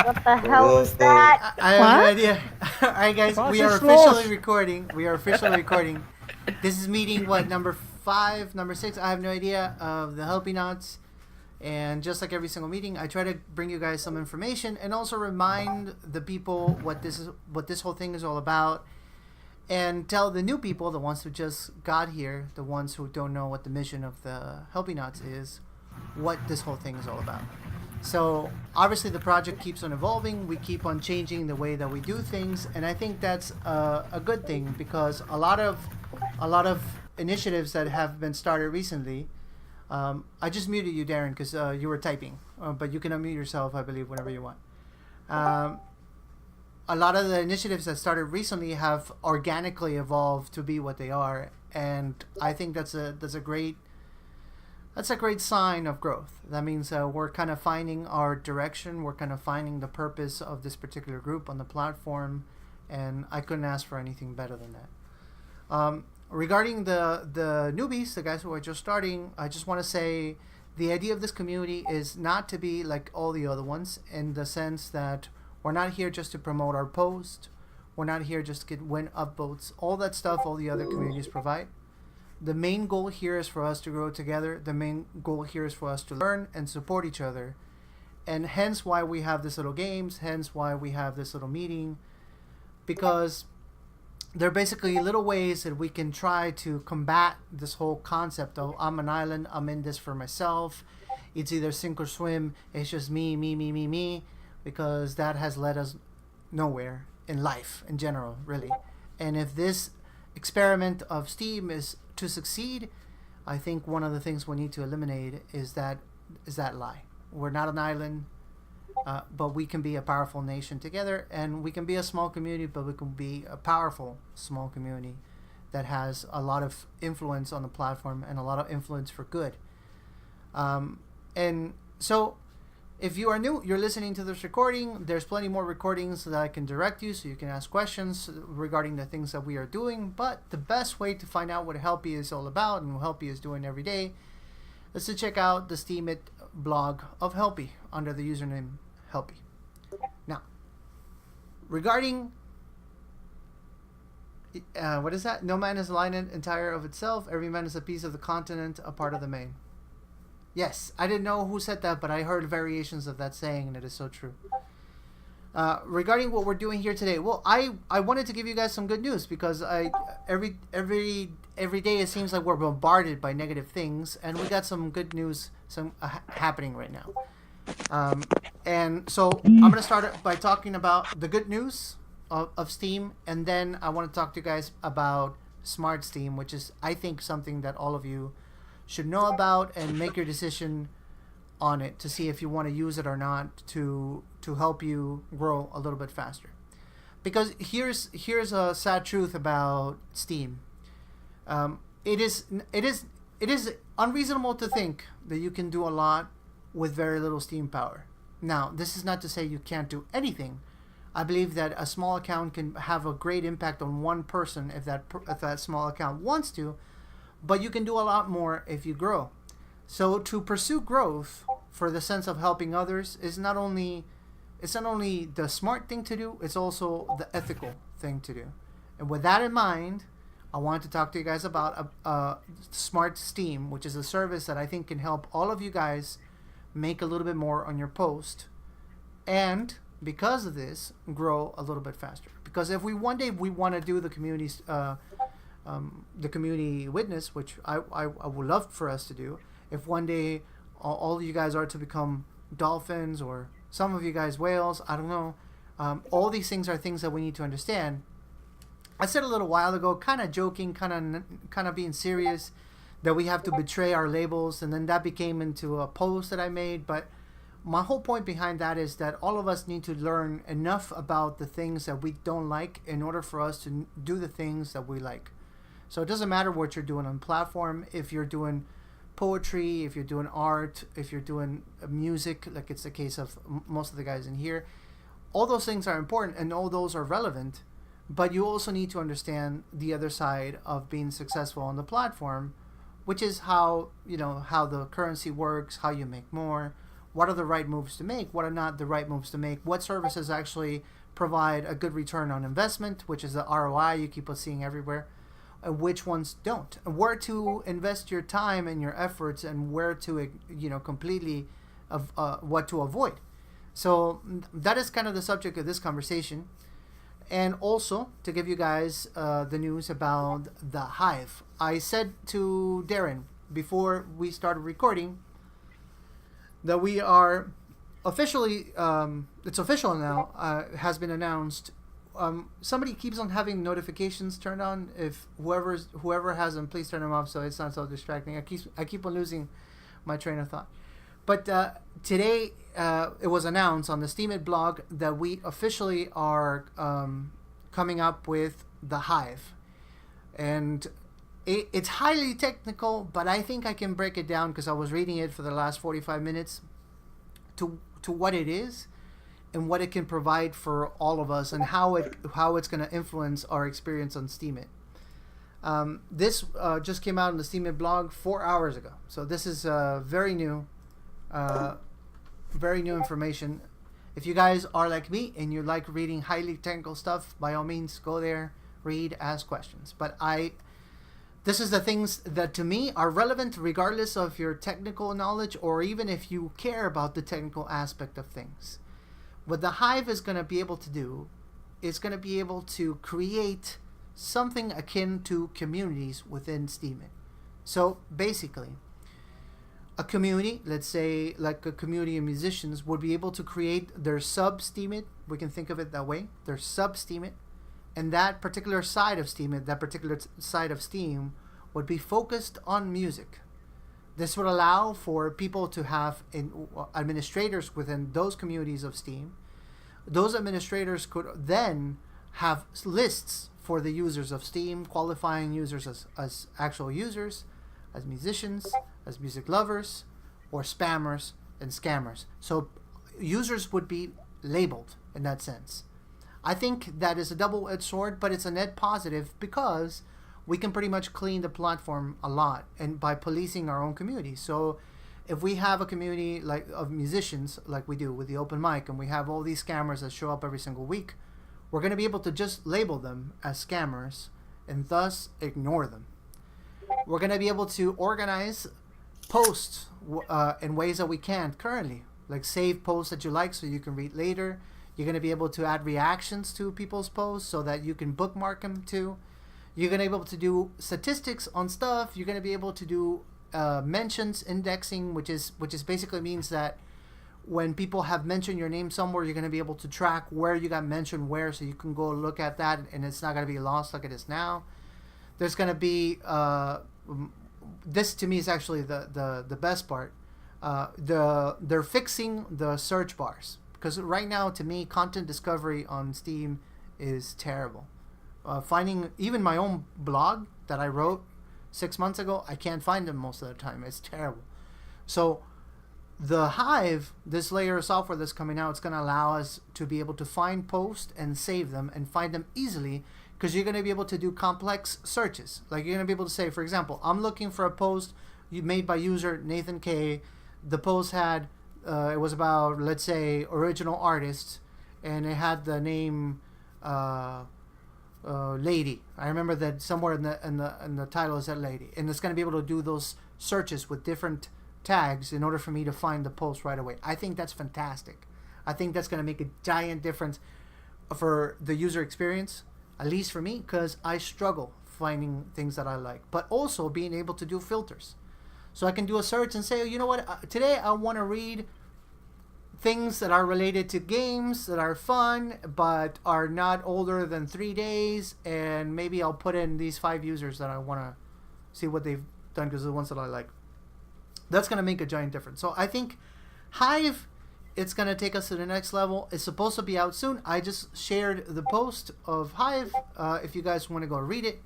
What the hell was that? I have no What? idea. All right, guys, we are Process officially lost. recording. We are officially recording. This is meeting what, number 5, number 6. I have no idea of the Helpie Knots. And just like every single meeting, I try to bring you guys some information and also remind the people what this whole thing is all about, and tell the new people, the ones who just got here, the ones who don't know what the mission of the Helpie Knots is, what this whole thing is all about. So obviously the project keeps on evolving. We keep on changing the way that we do things, and I think that's a good thing, because a lot of initiatives that have been started recently. I just muted you, Darren, because you were typing, but you can unmute yourself, I believe, whenever you want. A lot of the initiatives that started recently have organically evolved to be what they are, and I think that's a great sign of growth. That means we're kind of finding our direction. We're kind of finding the purpose of this particular group on the platform, and I couldn't ask for anything better than that. Regarding the newbies, the guys who are just starting, I just want to say the idea of this community is not to be like all the other ones, in the sense that we're not here just to promote our post. We're not here just to win upvotes. All that stuff all the other communities provide. The main goal here is for us to grow together. The main goal here is for us to learn and support each other. And hence why we have this little games, hence why we have this little meeting, because they're basically little ways that we can try to combat this whole concept of I'm an island, I'm in this for myself. It's either sink or swim. It's just me, because that has led us nowhere in life in general, really. And if this experiment of Steam is to succeed, I think one of the things we need to eliminate is that lie. We're not an island, but we can be a powerful nation together, and we can be a small community, but we can be a powerful small community that has a lot of influence on the platform and a lot of influence for good. And so if you are new, you're listening to this recording, there's plenty more recordings that I can direct you, so you can ask questions regarding the things that we are doing. But the best way to find out what Helpie is all about and what Helpie is doing every day is to check out the Steemit blog of Helpie under the username Helpie. Now, regarding what is that? No man is an island entire of itself. Every man is a piece of the continent, a part of the main. Yes, I didn't know who said that, but I heard variations of that saying, and it is so true. Regarding what we're doing here today, well, I wanted to give you guys some good news, because every day it seems like we're bombarded by negative things, and we got some good news happening right now. And so I'm going to start by talking about the good news of Steam, and then I want to talk to you guys about Smart Steam, which is, I think, something that all of you should know about and make your decision on it to see if you want to use it or not to help you grow a little bit faster. Because here's a sad truth about Steam. It is unreasonable to think that you can do a lot with very little Steam power. Now, this is not to say you can't do anything. I believe that a small account can have a great impact on one person if that small account wants to, but you can do a lot more if you grow. So to pursue growth for the sense of helping others is not only the smart thing to do, it's also the ethical thing to do. And with that in mind, I want to talk to you guys about Smart Steam, which is a service that I think can help all of you guys make a little bit more on your post, and because of this, grow a little bit faster. Because if one day we want to do the community's the community witness, which I would love for us to do, if one day all of you guys are to become dolphins, or some of you guys whales, I don't know, all these things are things that we need to understand. I said a little while ago, kind of joking, kind of being serious, that we have to betray our labels, and then that became into a post that I made. But my whole point behind that is that all of us need to learn enough about the things that we don't like in order for us to do the things that we like. So it doesn't matter what you're doing on platform. If you're doing poetry, if you're doing art, if you're doing music, like it's the case of most of the guys in here, all those things are important and all those are relevant. But you also need to understand the other side of being successful on the platform, which is how the currency works, how you make more, what are the right moves to make, what are not the right moves to make, what services actually provide a good return on investment, which is the ROI you keep on seeing everywhere, and which ones don't, and where to invest your time and your efforts, and where to completely what to avoid. So that is kind of the subject of this conversation. And also to give you guys the news about the Hive. I said to Darren before we started recording that we are officially, it's official now, has been announced. Somebody keeps on having notifications turned on. If whoever has them, please turn them off so it's not so distracting. I keep on losing my train of thought. But today it was announced on the Steemit blog that we officially are coming up with the Hive. And it's highly technical, but I think I can break it down because I was reading it for the last 45 minutes to what it is and what it can provide for all of us and how it's going to influence our experience on Steemit. This just came out on the Steemit blog 4 hours ago. So this is very new information. If you guys are like me and you like reading highly technical stuff, by all means go there, read, ask questions. But this is the things that to me are relevant regardless of your technical knowledge or even if you care about the technical aspect of things. What the Hive is going to be able to do is going to be able to create something akin to communities within Steemit. So basically, a community, let's say like a community of musicians, would be able to create their sub-Steemit. We can think of it that way. Their sub-Steemit. And that particular side of Steemit, that particular side of Steam, would be focused on music. This would allow for people to have administrators within those communities of Steam. Those administrators could then have lists for the users of Steam, qualifying users as actual users, as musicians, as music lovers, or spammers and scammers. So users would be labeled in that sense. I think that is a double-edged sword, but it's a net positive because we can pretty much clean the platform a lot and by policing our own community. So if we have a community like of musicians like we do with the open mic and we have all these scammers that show up every single week, we're going to be able to just label them as scammers and thus ignore them. We're going to be able to organize posts in ways that we can't currently, like save posts that you like so you can read later. You're going to be able to add reactions to people's posts so that you can bookmark them too. You're going to be able to do statistics on stuff. You're going to be able to do mentions indexing, which is basically means that when people have mentioned your name somewhere, you're going to be able to track where you got mentioned where, so you can go look at that and it's not going to be lost like it is now. There's going to be this to me is actually the best part. They're fixing the search bars because right now to me content discovery on Steam is terrible. Finding even my own blog that I wrote 6 months ago, I can't find them most of the time. It's terrible. So the Hive, this layer of software that's coming out, it's going to allow us to be able to find posts and save them and find them easily because you're going to be able to do complex searches. Like you're going to be able to say, for example, I'm looking for a post made by user Nathan K. The post had, it was about, let's say, original artists, and it had the name Lady. I remember that somewhere in the title is that Lady, and it's going to be able to do those searches with different tags in order for me to find the post right away. I think that's fantastic. I think that's going to make a giant difference for the user experience, at least for me, because I struggle finding things that I like, but also being able to do filters. So I can do a search and say, oh, you know what, today I want to read things that are related to games that are fun but are not older than 3 days, and maybe I'll put in these 5 users that I want to see what they've done because they're the ones that I like. That's going to make a giant difference. So I think Hive, it's going to take us to the next level. It's supposed to be out soon. I just shared the post of Hive if you guys want to go read it.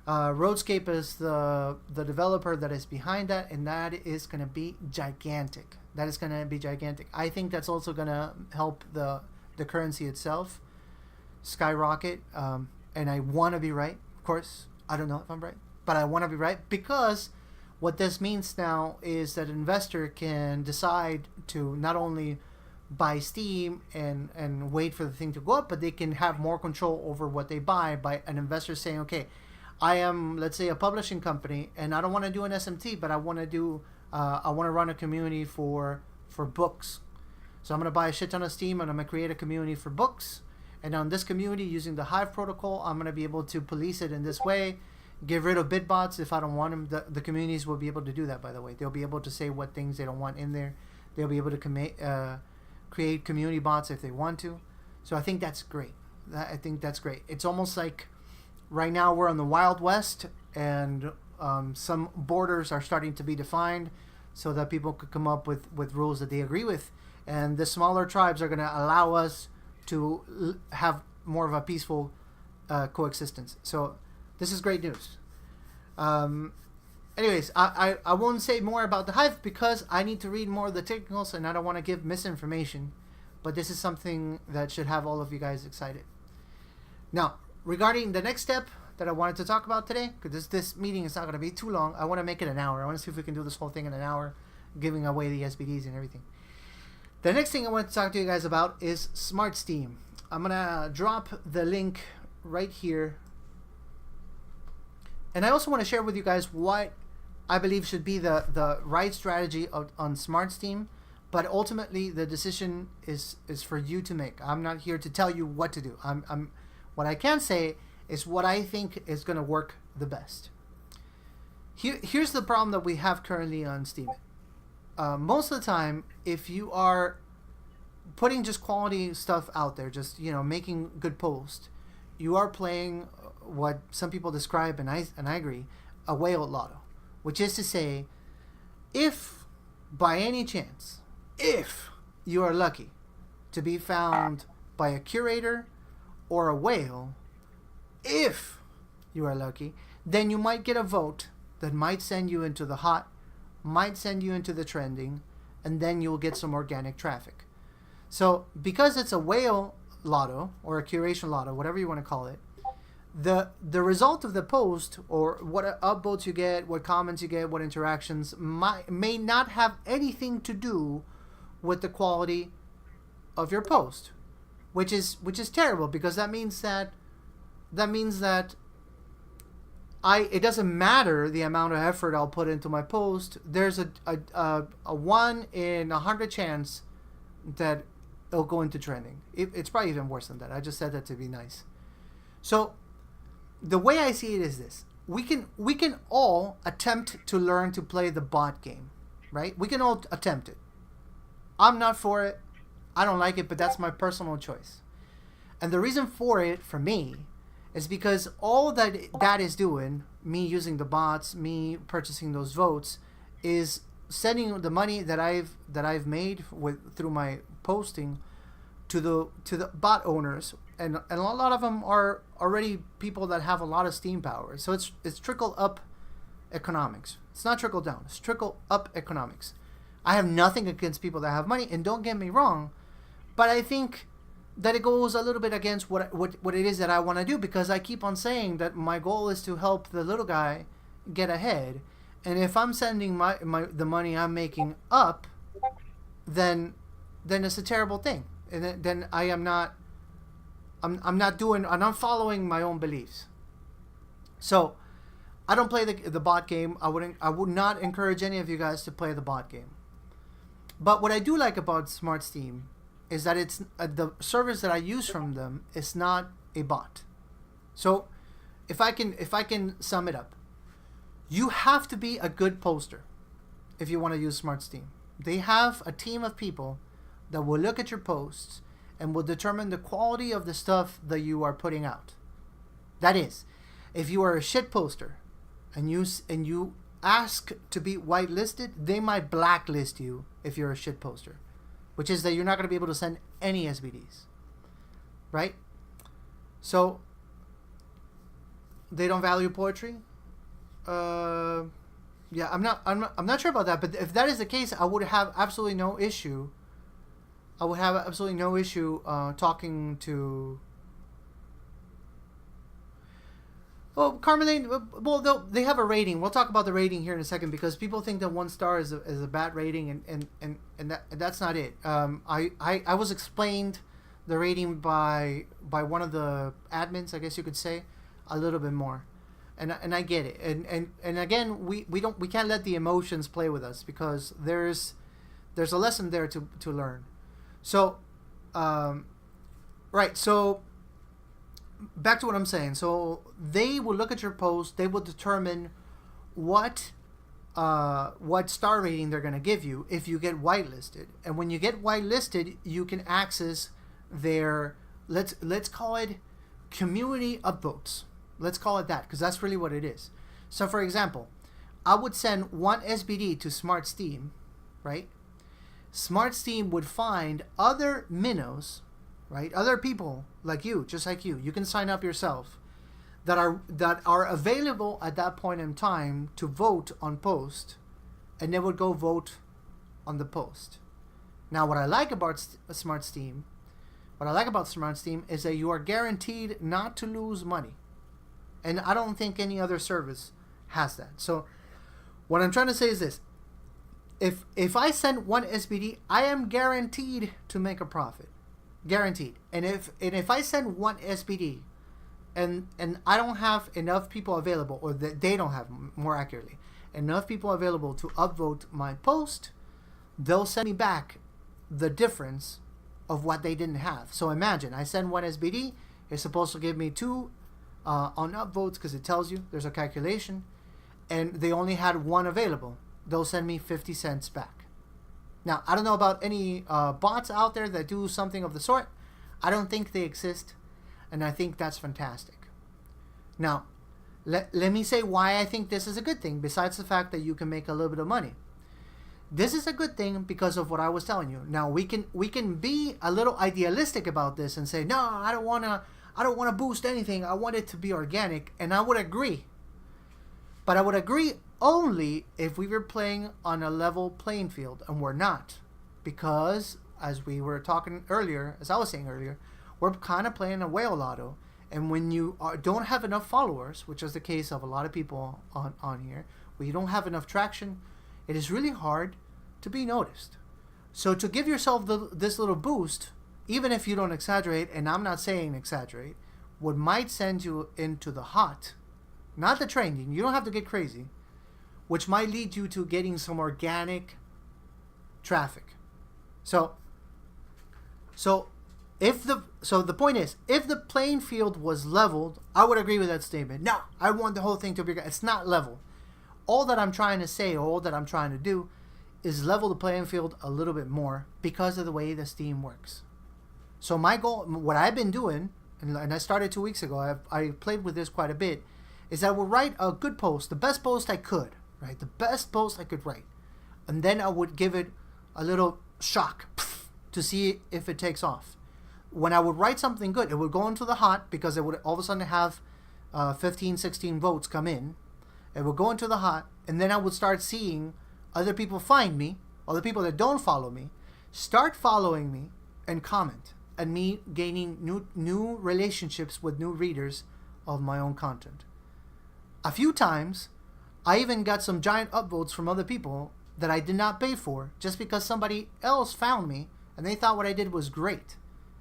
Roadscape is the developer that is behind that, and that is going to be gigantic. That is going to be gigantic. I think that's also going to help the currency itself skyrocket. And I want to be right. Of course, I don't know if I'm right, but I want to be right because What this means now is that an investor can decide to not only buy Steam and wait for the thing to go up, but they can have more control over what they buy by an investor saying, okay, I am, let's say, a publishing company, and I don't want to do an SMT, but I want to run a community for books. So I'm going to buy a shit ton of Steam, and I'm going to create a community for books. And on this community, using the Hive protocol, I'm going to be able to police it in this way. Get rid of bitbots if I don't want them. The communities will be able to do that, by the way. They'll be able to say what things they don't want in there. They'll be able to create community bots if they want to. So I think that's great. It's almost like right now we're on the Wild West, and some borders are starting to be defined so that people could come up with rules that they agree with. And the smaller tribes are going to allow us to have more of a peaceful coexistence. So this is great news. Anyways, I won't say more about the Hive because I need to read more of the technicals and I don't want to give misinformation. But this is something that should have all of you guys excited. Now, regarding the next step that I wanted to talk about today, because this meeting is not going to be too long. I want to make it an hour. I want to see if we can do this whole thing in an hour, giving away the SBDs and everything. The next thing I want to talk to you guys about is Smart Steam. I'm going to drop the link right here. And I also want to share with you guys what I believe should be the right strategy on Smart Steam. But ultimately, the decision is for you to make. I'm not here to tell you what to do. What I can say is what I think is going to work the best. Here's the problem that we have currently on Steam. Most of the time, if you are putting just quality stuff out there, just making good posts, you are playing what some people describe, and I agree, a whale lotto, which is to say, if by any chance, if you are lucky to be found by a curator or a whale, if you are lucky, then you might get a vote that might send you into the hot, might send you into the trending, and then you'll get some organic traffic. So because it's a whale lotto or a curation lotto, whatever you want to call it, the result of the post, or what upvotes you get, what comments you get, what interactions, may not have anything to do with the quality of your post, which is terrible, because that means that it doesn't matter the amount of effort I'll put into my post. There's a 1 in 100 chance that it'll go into trending. It's probably even worse than that. I just said that to be nice. So the way I see it is this: we can all attempt to learn to play the bot game, right? We can all attempt it. I'm not for it. I don't like it, but that's my personal choice. And the reason for it, for me, is because all that is doing, me using the bots, me purchasing those votes, is sending the money that I've made through my posting to the bot owners, and a lot of them are already people that have a lot of Steam power. So it's trickle up economics. It's not trickle down. It's trickle up economics. I have nothing against people that have money, and don't get me wrong, but I think that it goes a little bit against what it is that I want to do, because I keep on saying that my goal is to help the little guy get ahead, and if I'm sending the money I'm making up, then it's a terrible thing, and then I'm not following my own beliefs. So I don't play the bot game. I would not encourage any of you guys to play the bot game. But what I do like about Smart Steam is that it's the service that I use from them is not a bot. So if I can sum it up, you have to be a good poster if you want to use Smart Steam. They have a team of people that will look at your posts and will determine the quality of the stuff that you are putting out. That is, if you are a shit poster and you ask to be whitelisted, they might blacklist you if you're a shit poster, which is that you're not going to be able to send any SBDs, right? So they don't value poetry. Yeah, I'm not sure about that, but if that is the case, I would have absolutely no issue. Talking to. Well, Carmelane, well, they have a rating. We'll talk about the rating here in a second because people think that 1 star is a bad rating, and that's not it. I was explained the rating by one of the admins, I guess you could say, a little bit more, and I get it. And again, we can't let the emotions play with us because there's a lesson there to learn. So, right. So back to what I'm saying. So they will look at your post. They will determine what star rating they're going to give you if you get whitelisted. And when you get whitelisted, you can access their let's call it community upvotes. Let's call it that because that's really what it is. So for example, I would send one SBD to Smart Steam, right? Smart Steam would find other minnows, right? Other people like you, just like you. You can sign up yourself that are available at that point in time to vote on post, and they would go vote on the post. Now, what I like about Smart Steam is that you are guaranteed not to lose money, and I don't think any other service has that. So, what I'm trying to say is this: if I send one SBD, I am guaranteed to make a profit. Guaranteed. And if I send one SBD and I don't have enough people available, or that they don't have, more accurately, enough people available to upvote my post, they'll send me back the difference of what they didn't have. So imagine I send one SBD, it's supposed to give me 2 on upvotes because it tells you there's a calculation, and they only had 1 available. They'll send me 50 cents back. Now, I don't know about any bots out there that do something of the sort. I don't think they exist, and I think that's fantastic. Now, let me say why I think this is a good thing, besides the fact that you can make a little bit of money. This is a good thing because of what I was telling you. Now, we can be a little idealistic about this and say, no, I don't want to boost anything. I want it to be organic, and I would agree. But I would agree only if we were playing on a level playing field, and we're not, because as we were talking earlier, as I was saying earlier, we're kind of playing a whale lotto, and when you don't have enough followers, which is the case of a lot of people on here, where you don't have enough traction, it is really hard to be noticed. So to give yourself this little boost, even if you don't exaggerate, and I'm not saying exaggerate, what might send you into the hot, not the trending, you don't have to get crazy, which might lead you to getting some organic traffic. So the point is, if the playing field was leveled, I would agree with that statement. No, I want the whole thing to be. It's not level. All that I'm trying to say, or all that I'm trying to do, is level the playing field a little bit more because of the way the Steam works. So my goal, what I've been doing, and I started 2 weeks ago. I played with this quite a bit. Is I would write a good post, the best post I could. Right, the best post I could write, and then I would give it a little shock to see if it takes off. When I would write something good, it would go into the hot because it would all of a sudden have 15, 16 votes come in. It would go into the hot, and then I would start seeing other people find me, other people that don't follow me, start following me and comment, and me gaining new relationships with new readers of my own content. A few times, I even got some giant upvotes from other people that I did not pay for just because somebody else found me and they thought what I did was great.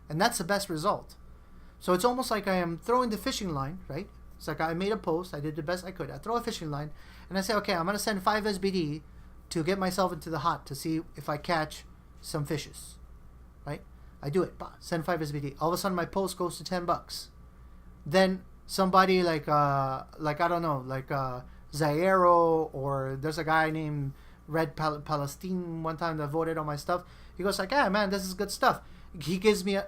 And that's the best result. So it's almost like I am throwing the fishing line, right? It's like I made a post, I did the best I could. I throw a fishing line and I say, okay, I'm going to send 5 SBD to get myself into the hot to see if I catch some fishes, right? I do it, send 5 SBD. All of a sudden my post goes to $10. Then somebody like I don't know, Zairo, or there's a guy named Red Palestine one time that voted on my stuff. He goes like, "Yeah, man, this is good stuff." He gives me a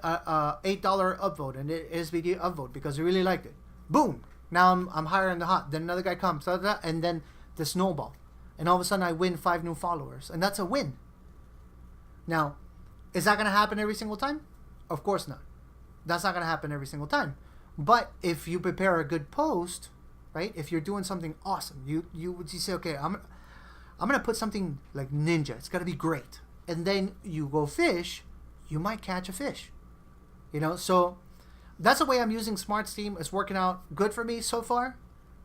$8 upvote and an SBD upvote because he really liked it. Boom! Now I'm higher in the hot. Then another guy comes, and then the snowball, and all of a sudden I win 5 new followers, and that's a win. Now, is that gonna happen every single time? Of course not. That's not gonna happen every single time. But if you prepare a good post, right? If you're doing something awesome, you say, okay, I'm gonna put something like ninja. It's gotta be great, and then you go fish. You might catch a fish, So that's the way I'm using Smart Steam. It's working out good for me so far.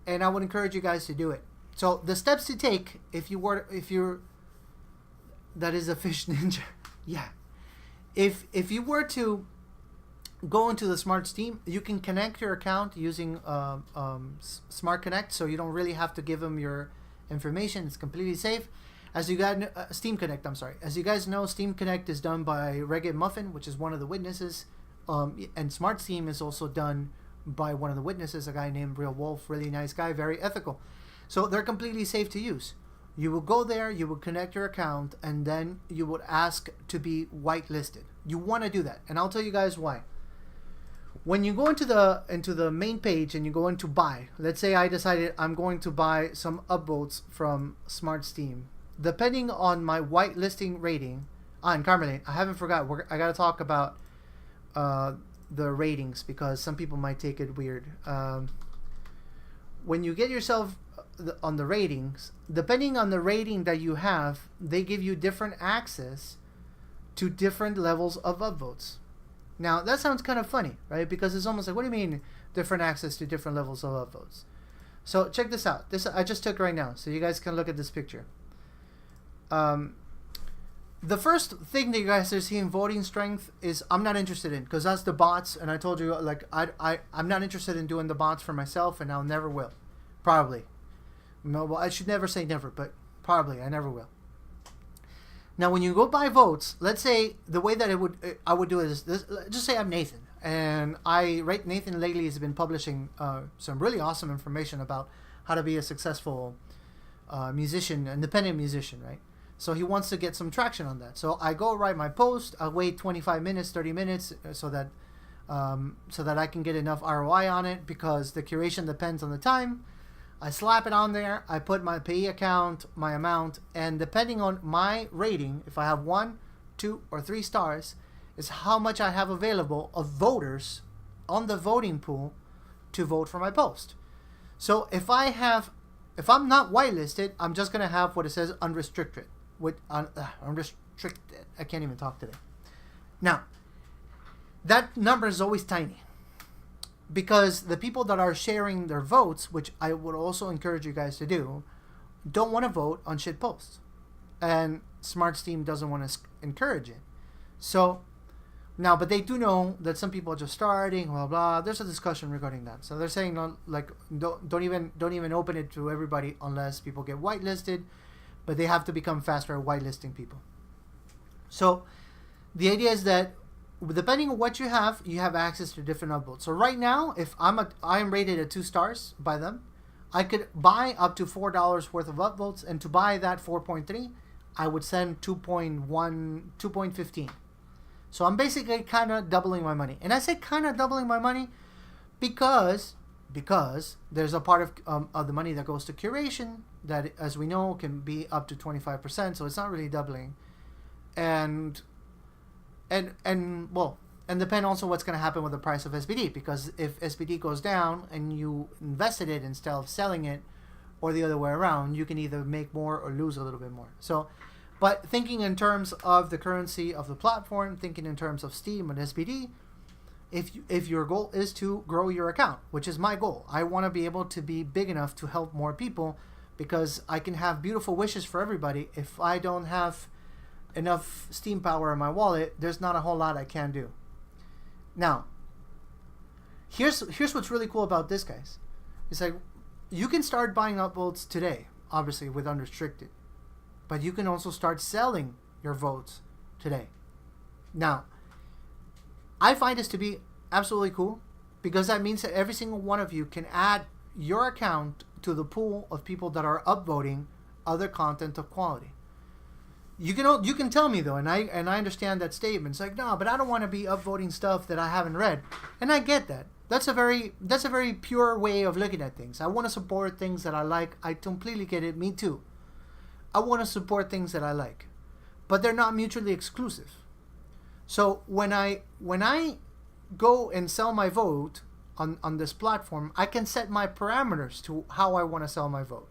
and I would encourage you guys to do it. So the steps to take if you're that is a fish ninja. Yeah. If you were to go into the Smart Steam, you can connect your account using Smart Connect, so you don't really have to give them your information. It's completely safe. As you guys Steam Connect, I'm sorry. As you guys know, Steam Connect is done by Reggae Muffin, which is one of the witnesses, and Smart Steam is also done by one of the witnesses, a guy named Real Wolf, really nice guy, very ethical. So they're completely safe to use. You will go there, you will connect your account, and then you would ask to be whitelisted. You want to do that, and I'll tell you guys why. When you go into the main page and you go into buy, let's say I decided I'm going to buy some upvotes from Smart Steam. Depending on my whitelisting rating, and Carmelite, I haven't forgot. I got to talk about the ratings because some people might take it weird. When you get yourself on the ratings, depending on the rating that you have, they give you different access to different levels of upvotes. Now that sounds kind of funny, right? Because it's almost like, what do you mean different access to different levels of upvotes? So check this out. This I just took right now, so you guys can look at this picture. The first thing that you guys are seeing voting strength is I'm not interested in, because that's the bots, and I told you, like, I'm not interested in doing the bots for myself, and I'll never will. Probably. No, well, I should never say never, but probably I never will. Now, when you go buy votes, let's say the way that I would do it is this. Just say I'm Nathan, and Nathan lately has been publishing some really awesome information about how to be a successful musician, independent musician, right? So he wants to get some traction on that. So I go write my post. I wait 25 minutes, 30 minutes, so that I can get enough ROI on it, because the curation depends on the time. I slap it on there. I put my pay account, my amount, and depending on my rating, if I have 1, 2, or 3 stars, is how much I have available of voters on the voting pool to vote for my post. So if I'm not whitelisted, I'm just gonna have what it says unrestricted. Unrestricted. I can't even talk today. Now, that number is always tiny, because the people that are sharing their votes, which I would also encourage you guys to do, don't want to vote on shit posts, and Smart Steam doesn't want to encourage it. So now, but they do know that some people are just starting, blah blah. There's a discussion regarding that. So they're saying, don't even open it to everybody unless people get whitelisted, but they have to become faster at whitelisting people. So the idea is that depending on what you have access to different upvotes. So right now, if I am rated at 2 stars by them, I could buy up to $4 worth of upvotes, and to buy that 4.3, I would send 2.15. So I'm basically kind of doubling my money. And I say kind of doubling my money because there's a part of the money that goes to curation that, as we know, can be up to 25%. So it's not really doubling. And depend also what's going to happen with the price of SBD, because if SBD goes down and you invested it instead of selling it, or the other way around, you can either make more or lose a little bit more. So, but thinking in terms of the currency of the platform, thinking in terms of Steam and SBD, if your goal is to grow your account, which is my goal, I want to be able to be big enough to help more people, because I can have beautiful wishes for everybody. If I don't have enough Steam power in my wallet, there's not a whole lot I can do. Now, here's what's really cool about this, guys. It's like, you can start buying upvotes today, obviously with unrestricted, but you can also start selling your votes today. Now, I find this to be absolutely cool, because that means that every single one of you can add your account to the pool of people that are upvoting other content of quality. You can tell me though, and I understand that statement. It's like, no, but I don't want to be upvoting stuff that I haven't read, and I get that. That's a very pure way of looking at things. I want to support things that I like. I completely get it. Me too. I want to support things that I like, but they're not mutually exclusive. So when I go and sell my vote on this platform, I can set my parameters to how I want to sell my vote.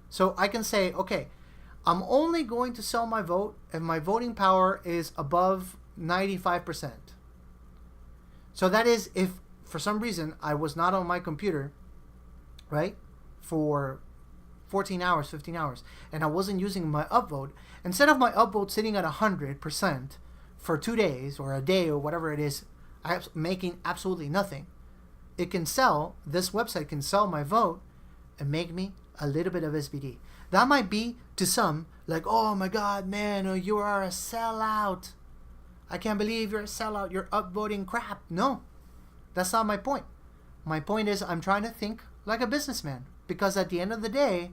So I can say, okay, I'm only going to sell my vote if my voting power is above 95%. So that is, if for some reason I was not on my computer, right? For 14 hours, 15 hours, and I wasn't using my upvote. Instead of my upvote sitting at 100% for 2 days or a day or whatever it is, I'm making absolutely nothing. It can sell, this website can sell my vote and make me a little bit of SBD. That might be to some like, oh my God, man, you are a sellout. I can't believe you're a sellout. You're upvoting crap. No, that's not my point. My point is I'm trying to think like a businessman, because at the end of the day,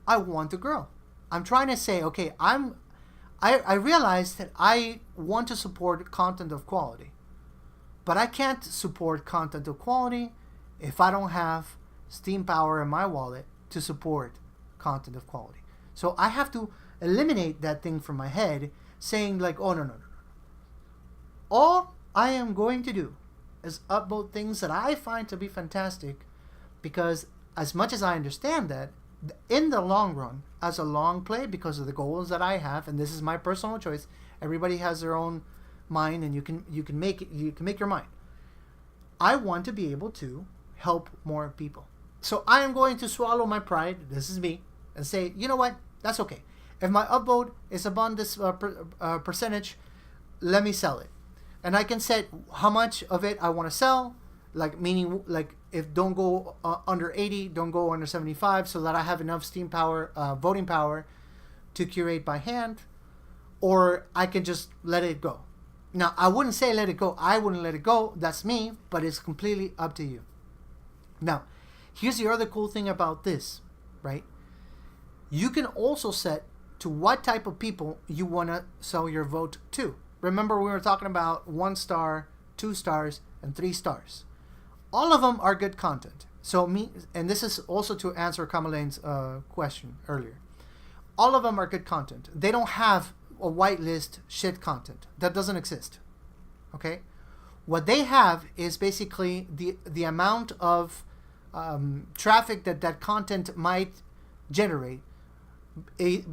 I want to grow. I'm trying to say, okay, I realize that I want to support content of quality, but I can't support content of quality if I don't have Steam Power in my wallet to support content of quality. So I have to eliminate that thing from my head, saying like, oh no. All I am going to do is upvote things that I find to be fantastic, because as much as I understand that, in the long run, as a long play, because of the goals that I have, and this is my personal choice, everybody has their own mind, and you can make your mind. I want to be able to help more people. So I am going to swallow my pride, this is me, and say, you know what, that's okay. If my upvote is above this percentage, let me sell it. And I can set how much of it I want to sell, like meaning like if don't go under 80, don't go under 75, so that I have enough Steam Power, voting power to curate by hand, or I can just let it go. Now, I wouldn't say let it go. I wouldn't let it go. That's me, but it's completely up to you. Now, here's the other cool thing about this, right? You can also set to what type of people you want to sell your vote to. Remember, we were talking about 1 star, 2 stars, and 3 stars. All of them are good content. So and this is also to answer Kamalane's question earlier. All of them are good content. They don't have a whitelist shit content. That doesn't exist. Okay? What they have is basically the amount of traffic that content might generate,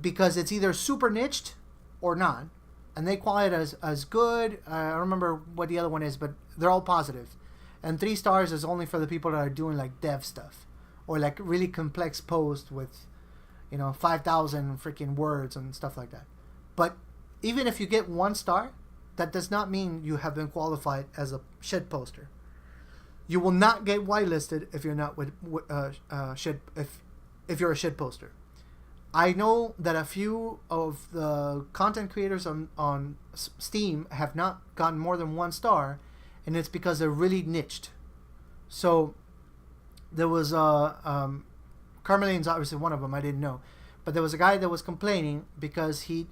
because it's either super niched or not. And they call it as good. I don't remember what the other one is, but they're all positive. And 3 stars is only for the people that are doing like dev stuff, or like really complex posts with, 5,000 freaking words and stuff like that. But even if you get 1 star, that does not mean you have been qualified as a shit poster. You will not get whitelisted if you're not with shit. If you're a shit poster. I know that a few of the content creators on Steam have not gotten more than 1 star, and it's because they're really niched. So there was Carmeline's obviously one of them. I didn't know, but there was a guy that was complaining because he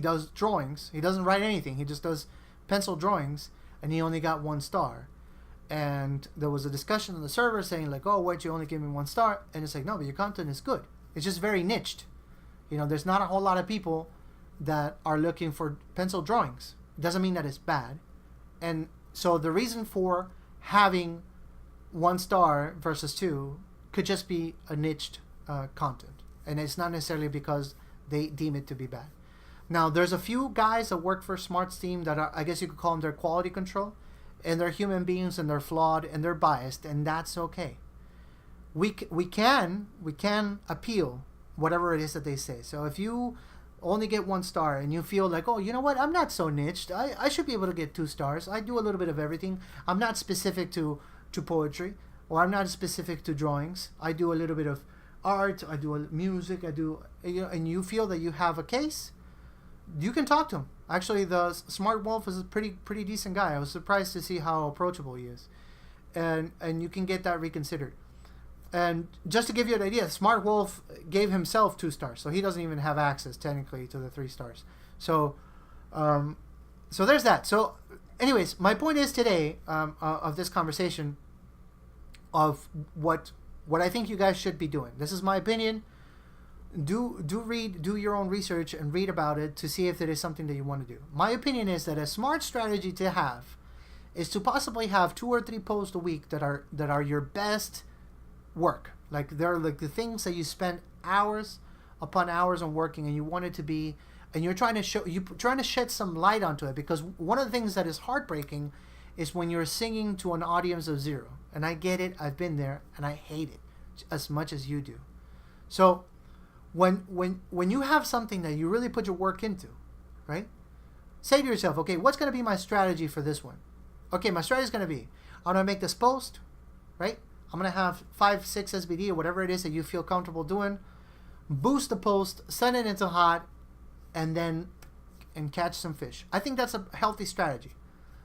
does drawings. He doesn't write anything. He just does pencil drawings, and he only got 1 star. And there was a discussion on the server saying like, "Oh, why'd you only give me 1 star?" And it's like, no, but your content is good. It's just very niched. There's not a whole lot of people that are looking for pencil drawings. It doesn't mean that it's bad. And so the reason for having 1 star versus 2 could just be a niched content. And it's not necessarily because they deem it to be bad. Now, there's a few guys that work for Smart Steam that are, I guess you could call them their quality control. And they're human beings, and they're flawed, and they're biased, and that's okay. We can appeal whatever it is that they say. So if you only get 1 star and you feel like, oh, you know what, I'm not so niched, I should be able to get 2 stars. I do a little bit of everything. I'm not specific to poetry, or I'm not specific to drawings. I do a little bit of art, I do music, I do, and you feel that you have a case, you can talk to him. Actually, the Smart Wolf is a pretty decent guy. I was surprised to see how approachable he is, and you can get that reconsidered. And just to give you an idea, Smart Wolf gave himself 2 stars, so he doesn't even have access technically to the 3 stars. So there's that. So, anyways, my point is today of this conversation of what I think you guys should be doing. This is my opinion. Do your own research and read about it to see if it is something that you want to do. My opinion is that a smart strategy to have is to possibly have 2 or 3 posts a week that are your best work. Like they're like the things that you spend hours upon hours on working, and you want it to be, and you're trying to shed some light onto it, because one of the things that is heartbreaking is when you're singing to an audience of 0. And I get it, I've been there, and I hate it. as much as you do. So when you have something that you really put your work into, right? Say to yourself, okay, what's going to be my strategy for this one? Okay, my strategy is going to be, I'm going to make this post, right? I'm going to have 5, 6 SBD or whatever it is that you feel comfortable doing. Boost the post, send it into hot, and catch some fish. I think that's a healthy strategy.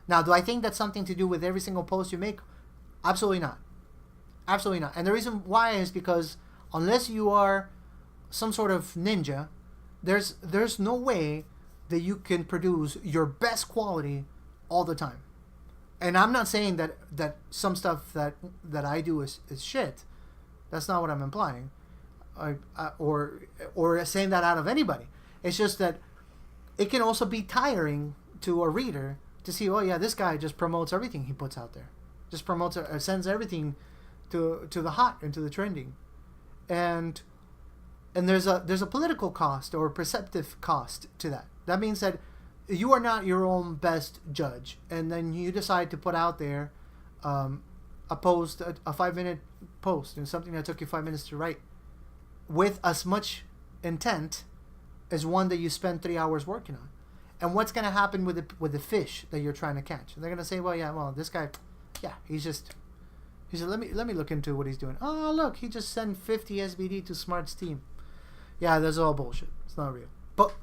Now, do I think that's something to do with every single post you make? Absolutely not. Absolutely not. And the reason why is because unless you are some sort of ninja, there's no way that you can produce your best quality all the time. And I'm not saying that some stuff that I do is shit. That's not what I'm implying. Or saying that out of anybody. It's just that it can also be tiring to a reader to see, oh yeah, this guy just promotes everything he puts out there. Just promotes or sends everything to the hot and to the trending. And there's a political cost or perceptive cost to that. That means that you are not your own best judge, and then you decide to put out there a 5-minute post, and something that took you 5 minutes to write, with as much intent as one that you spend 3 hours working on. And what's going to happen with the fish that you're trying to catch? They're going to say, well, this guy, yeah, he said, let me look into what he's doing. Oh, look, he just sent 50 SBD to Smart Steam. Yeah, that's all bullshit. It's not real. But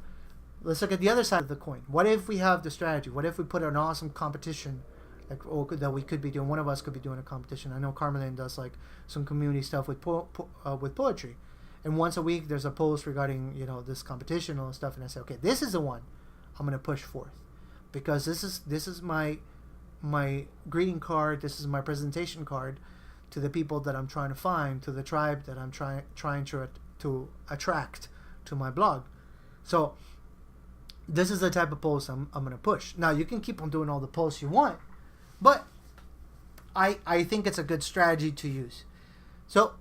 let's look at the other side of the coin. What if we have the strategy? What if we put an awesome competition that we could be doing? One of us could be doing a competition. I know Carmelin does like some community stuff with poetry, and once a week there's a post regarding this competition and all this stuff. And I say, okay, this is the one I'm gonna push forth because this is my greeting card. This is my presentation card to the people that I'm trying to find, to the tribe that I'm trying to attract to my blog. So this is the type of post I'm going to push. Now, you can keep on doing all the posts you want, but I think it's a good strategy to use. So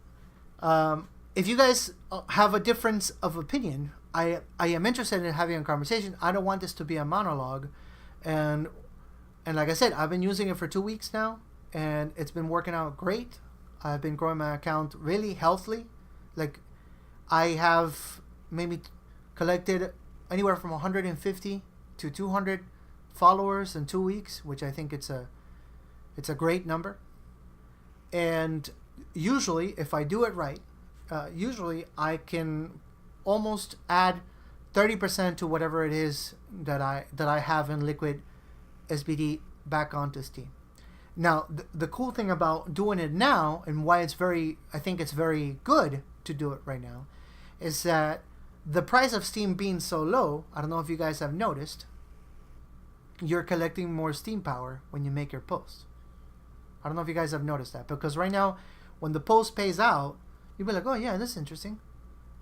if you guys have a difference of opinion, I am interested in having a conversation. I don't want this to be a monologue. And like I said, I've been using it for 2 weeks now, and it's been working out great. I've been growing my account really healthily. Like, I have maybe collected anywhere from 150 to 200 followers in 2 weeks, which I think it's a great number. And usually, if I do it right, usually I can almost add 30% to whatever it is that I have in liquid SBD back onto Steam. Now, the cool thing about doing it now, and why I think it's very good to do it right now, is that the price of Steam being so low, I don't know if you guys have noticed, you're collecting more Steam power when you make your post. I don't know if you guys have noticed that, because right now, when the post pays out, you'll be like, oh yeah, this is interesting.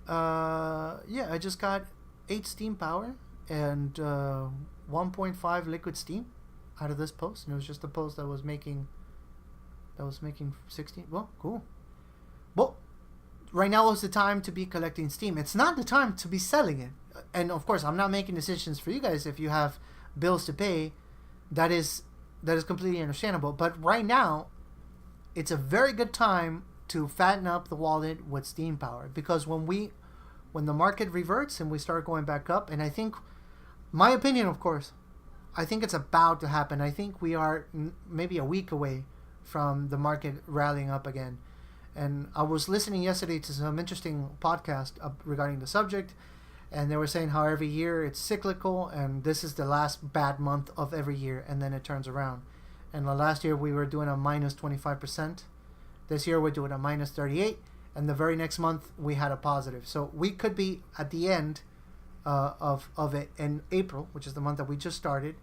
Yeah, I just got 8 Steam power and 1.5 liquid Steam out of this post, and it was just a post that was making 16. Well, cool. Well, right now is the time to be collecting Steam. It's not the time to be selling it. And of course, I'm not making decisions for you guys. If you have bills to pay, that is completely understandable. But right now, it's a very good time to fatten up the wallet with Steam power, because when the market reverts and we start going back up, and I think, my opinion, of course, I think it's about to happen. I think we are maybe a week away from the market rallying up again. And I was listening yesterday to some interesting podcast regarding the subject, and they were saying how every year it's cyclical, and this is the last bad month of every year, and then it turns around. And the last year we were doing a minus 25%. This year we're doing a minus 38%, and the very next month we had a positive. So we could be at the end of it, in April, which is the month that we just started,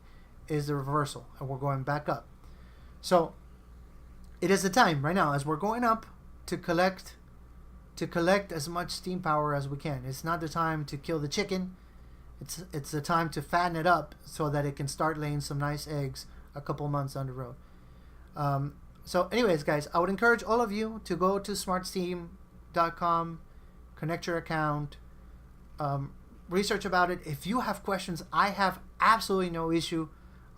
is the reversal, and we're going back up. So it is the time right now, as we're going up, to collect as much Steam power as we can. It's not the time to kill the chicken. It's the time to fatten it up so that it can start laying some nice eggs a couple months down the road. So anyways, guys, I would encourage all of you to go to smartsteam.com, connect your account, research about it. If you have questions, I have absolutely no issue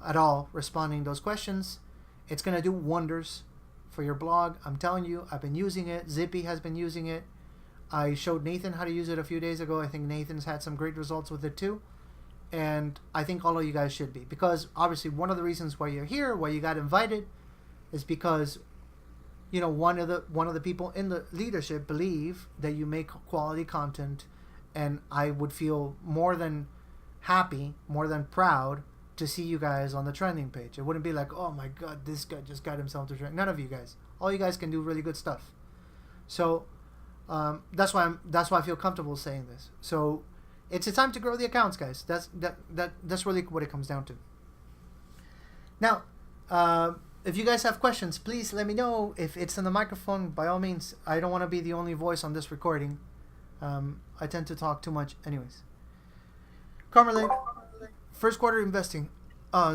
at all responding to those questions. It's going to do wonders for your blog. I'm telling you, I've been using it. Zippy has been using it. I showed Nathan how to use it a few days ago. I think Nathan's had some great results with it too. And I think all of you guys should be. Because obviously one of the reasons why you're here, why you got invited, is because one of the people in the leadership believe that you make quality content, and I would feel more than happy, more than proud to see you guys on the trending page. It wouldn't be like, oh my god, this guy just got himself to trend. None of you guys. All you guys can do really good stuff. So that's why I feel comfortable saying this. So it's a time to grow the accounts, guys. That's really what it comes down to. Now, if you guys have questions, please let me know. If it's in the microphone, by all means. I don't want to be the only voice on this recording. I tend to talk too much anyways. Carmelin, first quarter investing.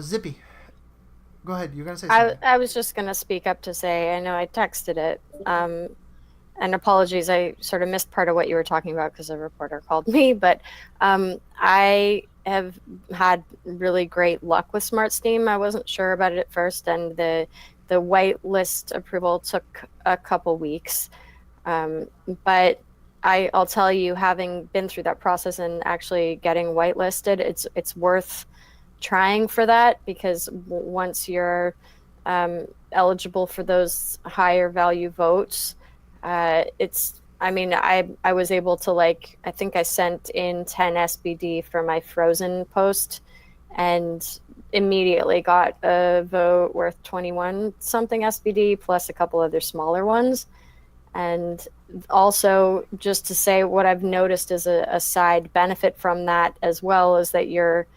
Zippy, go ahead. You're going to say something. I was just going to speak up to say, I know I texted it. And apologies, I sort of missed part of what you were talking about because a reporter called me. But I have had really great luck with SmartSteam. I wasn't sure about it at first, and the whitelist approval took a couple weeks. But I'll tell you, having been through that process and actually getting whitelisted, it's worth trying for that, because once you're eligible for those higher value votes, I was able to, I think I sent in 10 SBD for my Frozen post and immediately got a vote worth 21 something SBD plus a couple other smaller ones. And also, just to say, what I've noticed as a side benefit from that as well is that you're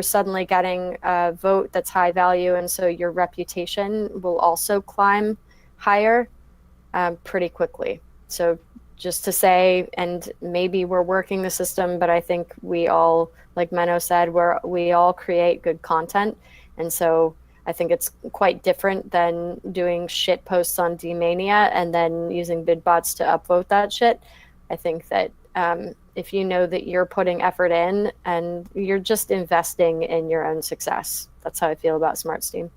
suddenly getting a vote that's high value, and so your reputation will also climb higher pretty quickly. So just to say, and maybe we're working the system, but I think we all, like Menno said, we all create good content, and so I think it's quite different than doing shit posts on D-Mania and then using bidbots to upvote that shit. I think that if you know that you're putting effort in and you're just investing in your own success. That's how I feel about SmartSteam.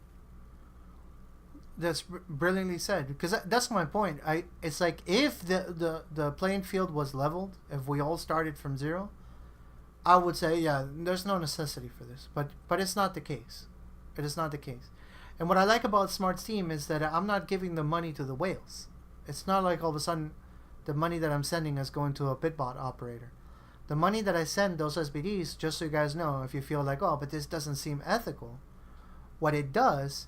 That's brilliantly said, because that's my point. It's like, if the playing field was leveled, if we all started from zero, I would say, yeah, there's no necessity for this. But it's not the case. It is not the case. And what I like about SmartSteam is that I'm not giving the money to the whales. It's not like all of a sudden the money that I'm sending is going to a bitbot operator. The money that I send, those SBDs, just so you guys know, if you feel like, oh, but this doesn't seem ethical, what it does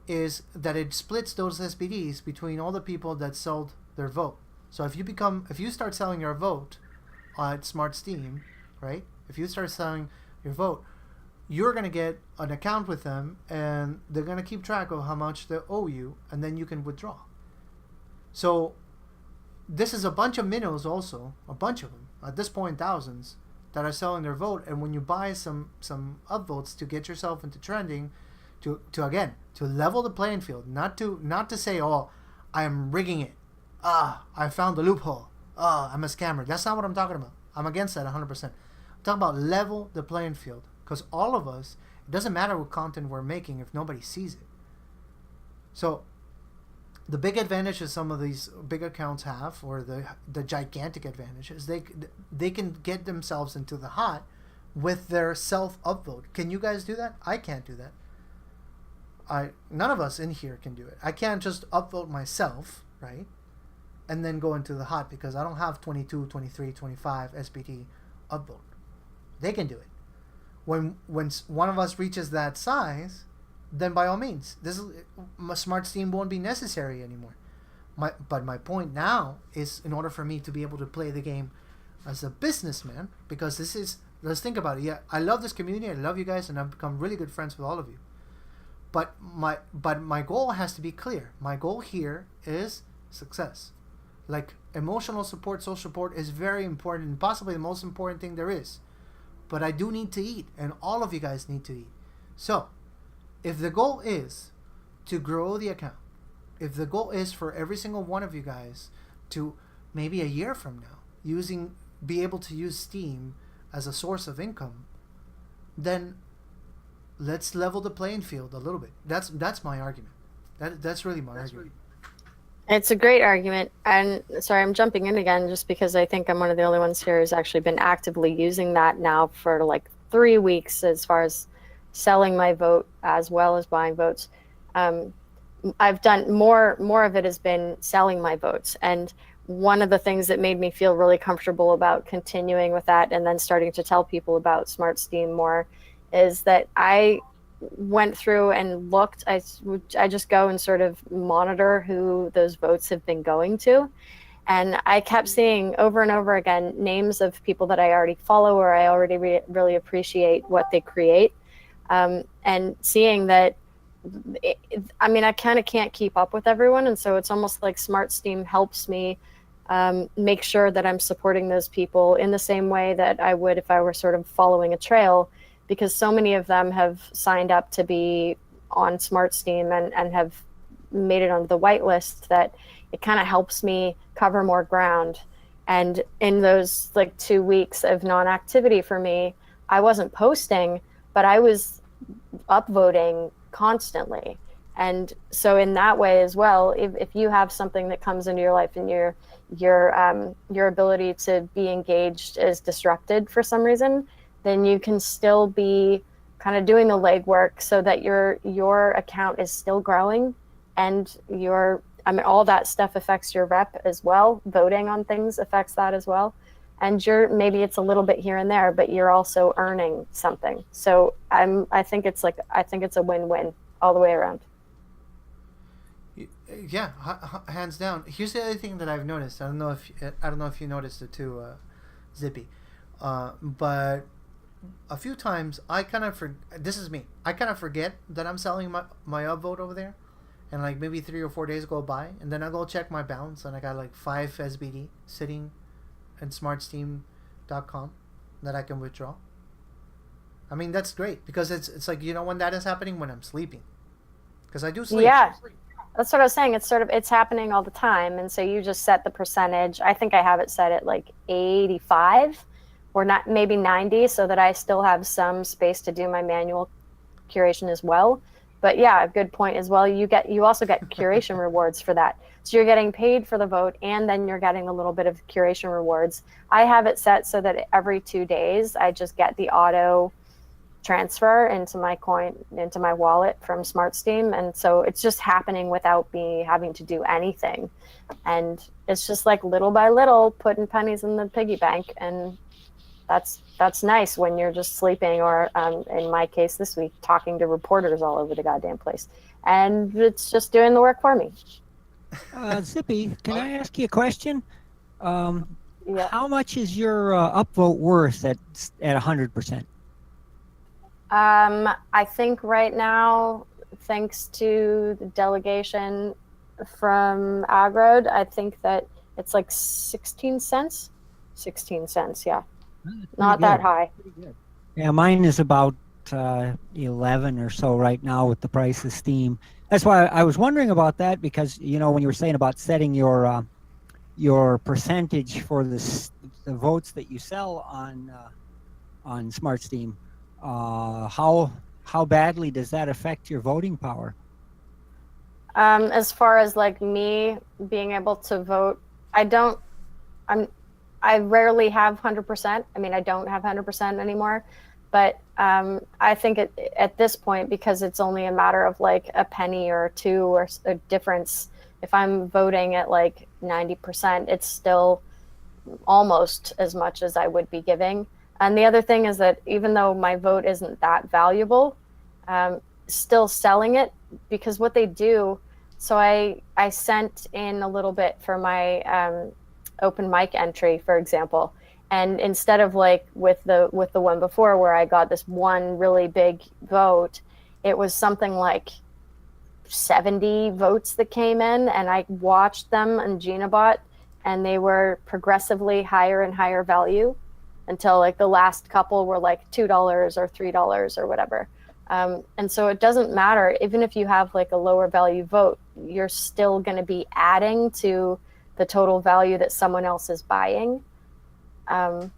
is that it splits those SBDs between all the people that sold their vote. So if you start selling your vote at SmartSteam, right? If you start selling your vote, you're going to get an account with them, and they're going to keep track of how much they owe you, and then you can withdraw. So this is a bunch of minnows also, a bunch of them, at this point thousands, that are selling their vote. And when you buy some upvotes to get yourself into trending, to level the playing field, not to say, oh, I'm rigging it, I found the loophole, I'm a scammer. That's not what I'm talking about. I'm against that 100%. I'm talking about level the playing field. Because all of us, it doesn't matter what content we're making if nobody sees it. So the big advantage that some of these big accounts have, or the gigantic advantage, is they can get themselves into the hot with their self upvote. Can you guys do that? I can't do that. None of us in here can do it. I can't just upvote myself, right? And then go into the hot, because I don't have 22, 23, 25 SBT upvote. They can do it. When one of us reaches that size, then by all means, SmartSteam won't be necessary anymore. But my point now is, in order for me to be able to play the game as a businessman, because let's think about it. Yeah, I love this community, I love you guys, and I've become really good friends with all of you. But my goal has to be clear. My goal here is success. Like, emotional support, social support is very important, and possibly the most important thing there is. But I do need to eat, and all of you guys need to eat. So, if the goal is to grow the account, if the goal is for every single one of you guys to, maybe a year from now, be able to use Steam as a source of income, then let's level the playing field a little bit. That's my argument. That's really my argument. It's a great argument. And sorry, I'm jumping in again just because I think I'm one of the only ones here who's actually been actively using that now for like 3 weeks as far as selling my vote as well as buying votes. Um, I've done more of it has been selling my votes. And one of the things that made me feel really comfortable about continuing with that and then starting to tell people about Smart Steam more is that I went through and looked. I just go and sort of monitor who those votes have been going to. And I kept seeing over and over again names of people that I already follow or I already really appreciate what they create. And seeing that, I mean, I kind of can't keep up with everyone. And so it's almost like Smart Steam helps me make sure that I'm supporting those people in the same way that I would if I were sort of following a trail, because so many of them have signed up to be on Smart Steam and have made it onto the whitelist that it kind of helps me cover more ground. And in those like 2 weeks of non-activity for me, I wasn't posting, but I was upvoting constantly. And so in that way as well, if you have something that comes into your life and your ability to be engaged is disrupted for some reason, then you can still be kind of doing the legwork so that your account is still growing, and I mean, all that stuff affects your rep as well. Voting on things affects that as well. And maybe it's a little bit here and there, but you're also earning something. So I think it's a win-win all the way around. Yeah, hands down. Here's the other thing that I've noticed. I don't know if you noticed it too, Zippy, but a few times I kind of this is me. I kind of forget that I'm selling my upvote over there, and like maybe 3 or 4 days go by, and then I go check my balance, and I got like 5 SBD sitting in smartsteam.com that I can withdraw. I mean, that's great because it's like, when that is happening when I'm sleeping, because I do sleep. Yeah, that's what I was saying. It's happening all the time, and so you just set the percentage. I think I have it set at like 85 or not, maybe 90, so that I still have some space to do my manual curation as well. But yeah, good point as well. You also get curation rewards for that. So you're getting paid for the vote, and then you're getting a little bit of curation rewards. I have it set so that every 2 days I just get the auto transfer into my wallet from SmartSteam, and so it's just happening without me having to do anything. And it's just like little by little putting pennies in the piggy bank, and that's nice when you're just sleeping or in my case this week talking to reporters all over the goddamn place, and it's just doing the work for me. Zippy, can I ask you a question? Yeah. How much is your upvote worth at 100%? I think right now, thanks to the delegation from Agrod, I think that it's like 16 cents. 16 cents, yeah. Not that high. Yeah, mine is about 11 or so right now with the price of Steam. That's why I was wondering about that, because when you were saying about setting your percentage for the votes that you sell on Smart Steam, how badly does that affect your voting power? As far as like me being able to vote, I rarely have 100%. I mean, I don't have 100% anymore, but I think at this point, because it's only a matter of like a penny or two or a difference, if I'm voting at like 90%, it's still almost as much as I would be giving. And the other thing is that even though my vote isn't that valuable, still selling it, because what they do, so I sent in a little bit for my open mic entry, for example, and instead of like with the one before where I got this one really big vote, it was something like 70 votes that came in, and I watched them on GinaBot, and they were progressively higher and higher value until like the last couple were like $2 or $3 or whatever. And so it doesn't matter, even if you have like a lower value vote, you're still going to be adding to the total value that someone else is buying. And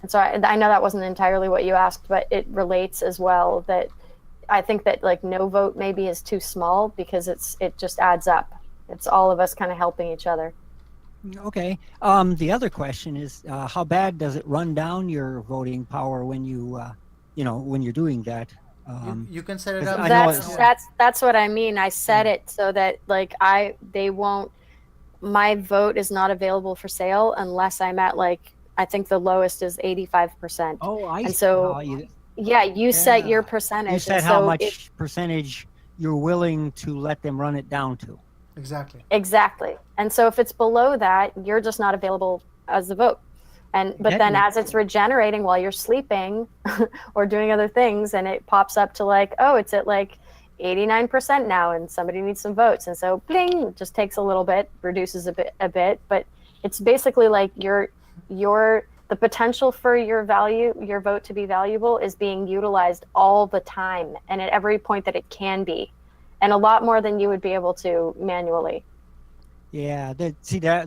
so I know that wasn't entirely what you asked, but it relates as well, that I think that like no vote maybe is too small because it just adds up. It's all of us kind of helping each other. Okay. The other question is, how bad does it run down your voting power when when you're doing that? You can set it 'Cause up. I know That's it's, that's what I mean. I set Yeah. it so that like I they won't my vote is not available for sale unless I'm at like I think the lowest is 85%. oh, I And see so how you, yeah, you set your Yeah. you percentage. And said how so it much percentage you're willing to let them run it down to. Exactly. exactly. And so if it's below that, you're just not available as a vote. And but That then makes as it's regenerating while you're sleeping or doing other things and it pops up to like, oh, it's at like 89% now and somebody needs some votes. And so bling, just takes a little bit, reduces a bit, but it's basically like your the potential for your vote to be valuable is being utilized all the time and at every point that it can be. And a lot more than you would be able to manually. Yeah, that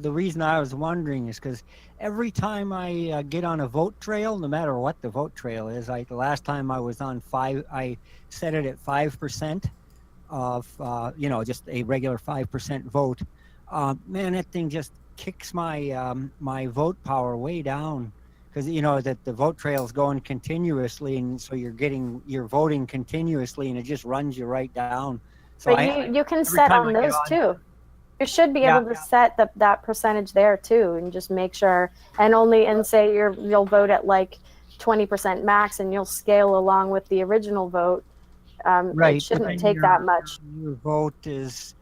the reason I was wondering is because every time I get on a vote trail, no matter what the vote trail is, the last time I was on five, I set it at 5% of just a regular 5% vote. Man, that thing just kicks my vote power way down because that the vote trail is going continuously, and so you're voting continuously, and it just runs you right down. So But I you can every set time on I get those on, too. You should be yeah. able to set that percentage there too, and just make sure. And say you'll vote at like 20% max, and you'll scale along with the original vote. It Right, but shouldn't then take that much. your vote is,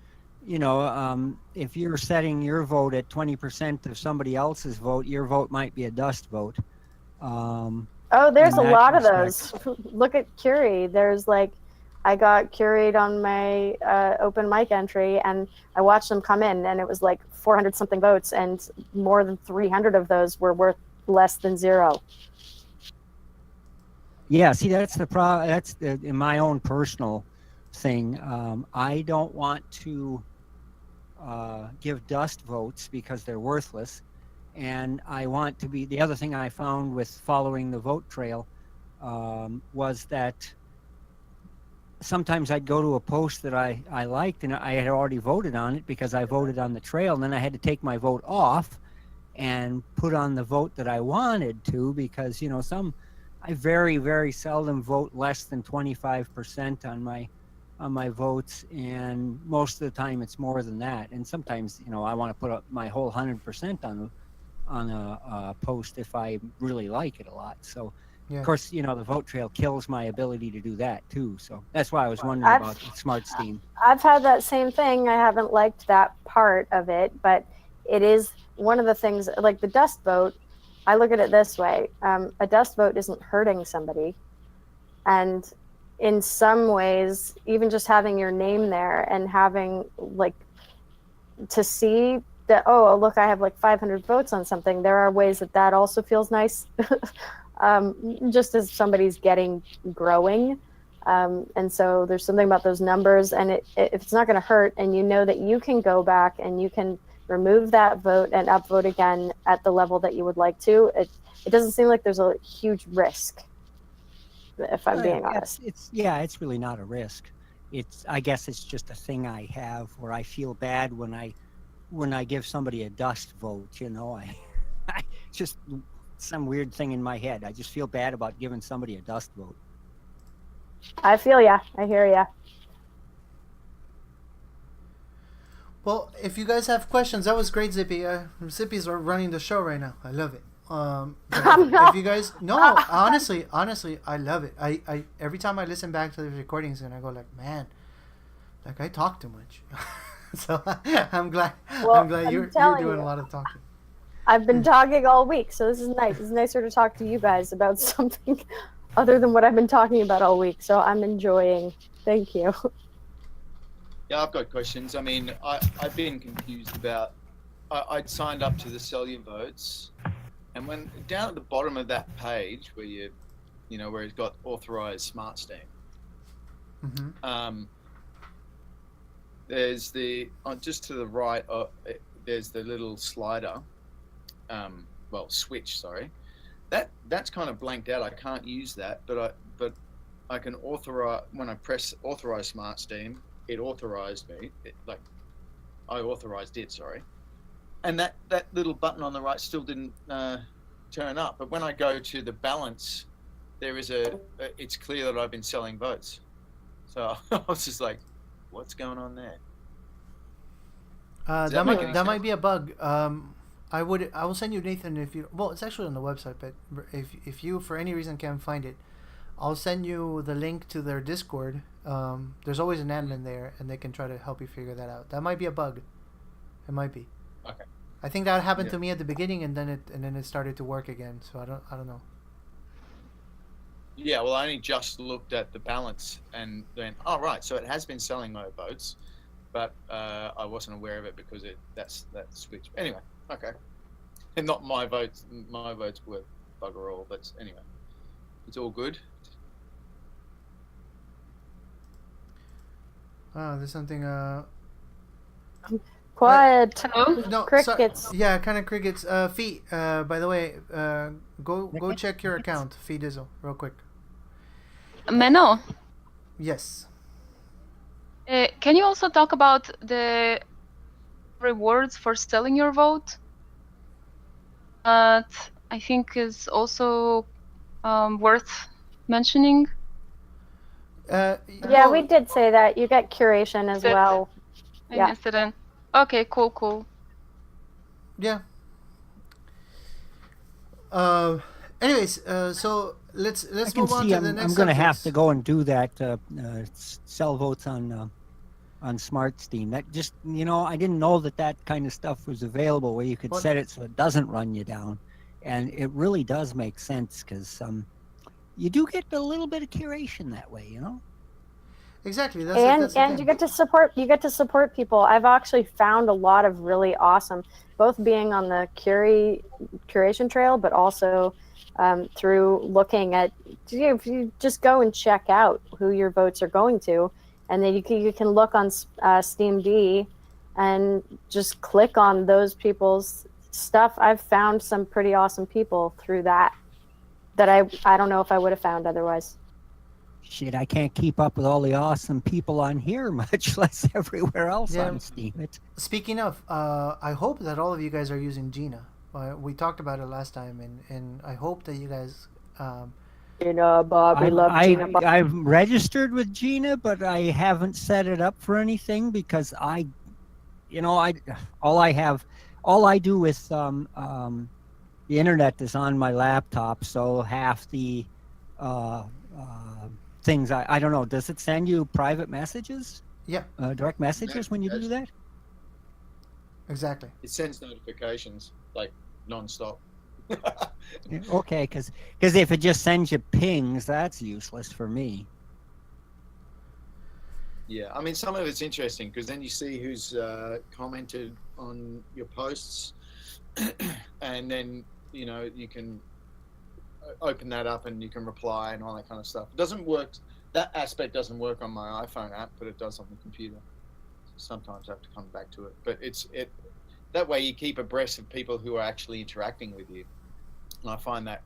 if you're setting your vote at 20% of somebody else's vote, your vote might be a dust vote. Um, Oh, there's in a that lot of respect. those. Look at Curie. There's like, I got Curied on my open mic entry, and I watched them come in, and it was like 400 something votes, and more than 300 of those were worth less than zero. Yeah, see, that's the pro. That's in my own personal thing. I don't want to give dust votes because they're worthless, and I want to be. The other thing I found with following the vote trail was that sometimes I'd go to a post that I liked and I had already voted on it because I voted on the trail, and then I had to take my vote off and put on the vote that I wanted to because I very, very seldom vote less than 25% on my votes, and most of the time it's more than that. And sometimes I want to put up my whole 100% on a post if I really like it a lot. So of Yeah. course, the vote trail kills my ability to do that too. So that's why I was wondering I've about Smart Steam. I've had that same thing. I haven't liked that part of it, but it is one of the things like the dust vote. I look at it this way: a dust vote isn't hurting somebody, and in some ways, even just having your name there and having like to see that, oh look, I have like 500 votes on something. There are ways that also feels nice, just as somebody's getting growing. And so there's something about those numbers, and if it's not going to hurt, and you know that you can go back and you can remove that vote and upvote again at the level that you would like to, it doesn't seem like there's a huge risk, if I'm being Yeah, honest. it's really not a risk. I guess it's just a thing I have where I feel bad when I give somebody a dust vote. I just some weird thing in my head. I just feel bad about giving somebody a dust vote. I feel ya. I hear ya. Well, if you guys have questions, that was great, Zippy. Zippy's running the show right now. I love it. I'm If not. you guys, no, honestly, I love it. I every time I listen back to the recordings and I go like, man, like I talk too much. So I'm glad. I'm Well, glad I'm you're telling doing a you, lot of talking. I've been talking all week, so this is nice. It's nicer to talk to you guys about something other than what I've been talking about all week. So I'm enjoying. Thank you. Yeah, I've got questions. I mean, I've been confused about. I'd signed up to the Sell Your Votes, and when down at the bottom of that page where where it's got authorized Smart Steam, Mm-hmm. there's just to the right. There's the little slider, switch. Sorry, that's kind of blanked out. I can't use that, but I can authorize when I press authorize Smart Steam. It authorized me. I authorized it. Sorry, and that little button on the right still didn't turn up. But when I go to the balance, there is it's clear that I've been selling votes. So I was just like, what's going on there? That might be a bug. I will send you, Nathan, if you, well, it's actually on the website, but if you for any reason can't find it, I'll send you the link to their Discord. There's always an admin there, and they can try to help you figure that out. That might be a bug. It might be. Okay. I think that happened to me at the beginning, and then it started to work again. So I don't know. Yeah, well, I only just looked at the balance, and then right, so it has been selling my votes, but I wasn't aware of it because that switched. Anyway, okay, and not my votes. My votes were bugger all, but anyway, it's all good. There's something. Quiet. Hello? No, Crickets. sorry. Yeah, kind of crickets. Fee. By the way, go check your account, Fee Dizzle, real quick. Menno, Yes. can you also talk about the rewards for selling your vote? I think is also worth mentioning. Yeah, well, we did say that. You get curation as Good. well. I Yeah. missed it in. Okay, cool. Yeah. Anyways, so let's I can move on see to the next. I'm going to have subjects. to go and do that. Sell votes on Smart Steam. That just I didn't know that kind of stuff was available where you could What? set it so it doesn't run you down, and it really does make sense because you do get a little bit of curation that way. Exactly. And That's the and you thing. get to support people. I've actually found a lot of really awesome, both being on the curation trail, but also through looking at, if you just go and check out who your votes are going to, and then you can look on SteamD and just click on those people's stuff. I've found some pretty awesome people through that I don't know if I would have found otherwise. Shit, I can't keep up with all the awesome people on here, much less everywhere else Yeah. on Steam. Speaking of, I hope that all of you guys are using Gina. We talked about it last time, and I hope that you guys. Bob, we love Gina. Bob. I've registered with Gina, but I haven't set it up for anything because all I do with the internet is on my laptop, so half the things I don't know. Does it send you private messages? Yeah. Direct messages when you do that? Exactly. It sends notifications like nonstop. Yeah, okay, because if it just sends you pings, that's useless for me. Yeah, I mean, some of it's interesting because then you see who's commented on your posts, and then you can open that up and you can reply and all that kind of stuff. It doesn't work. That aspect doesn't work on my iPhone app, but it does on the computer. Sometimes I have to come back to it, but that way you keep abreast of people who are actually interacting with you, and I find that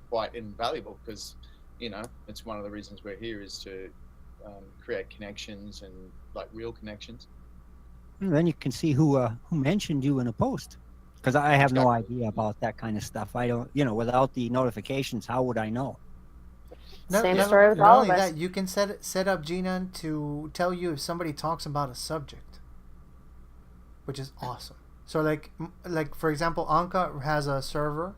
quite invaluable because it's one of the reasons we're here is to create connections and like real connections. And then you can see who mentioned you in a post. Because I have no Exactly. idea about that kind of stuff. I don't, without the notifications, how would I know? Same story with not all only of us. that, you can set up Gina to tell you if somebody talks about a subject, which is awesome. So like for example, Anka has a server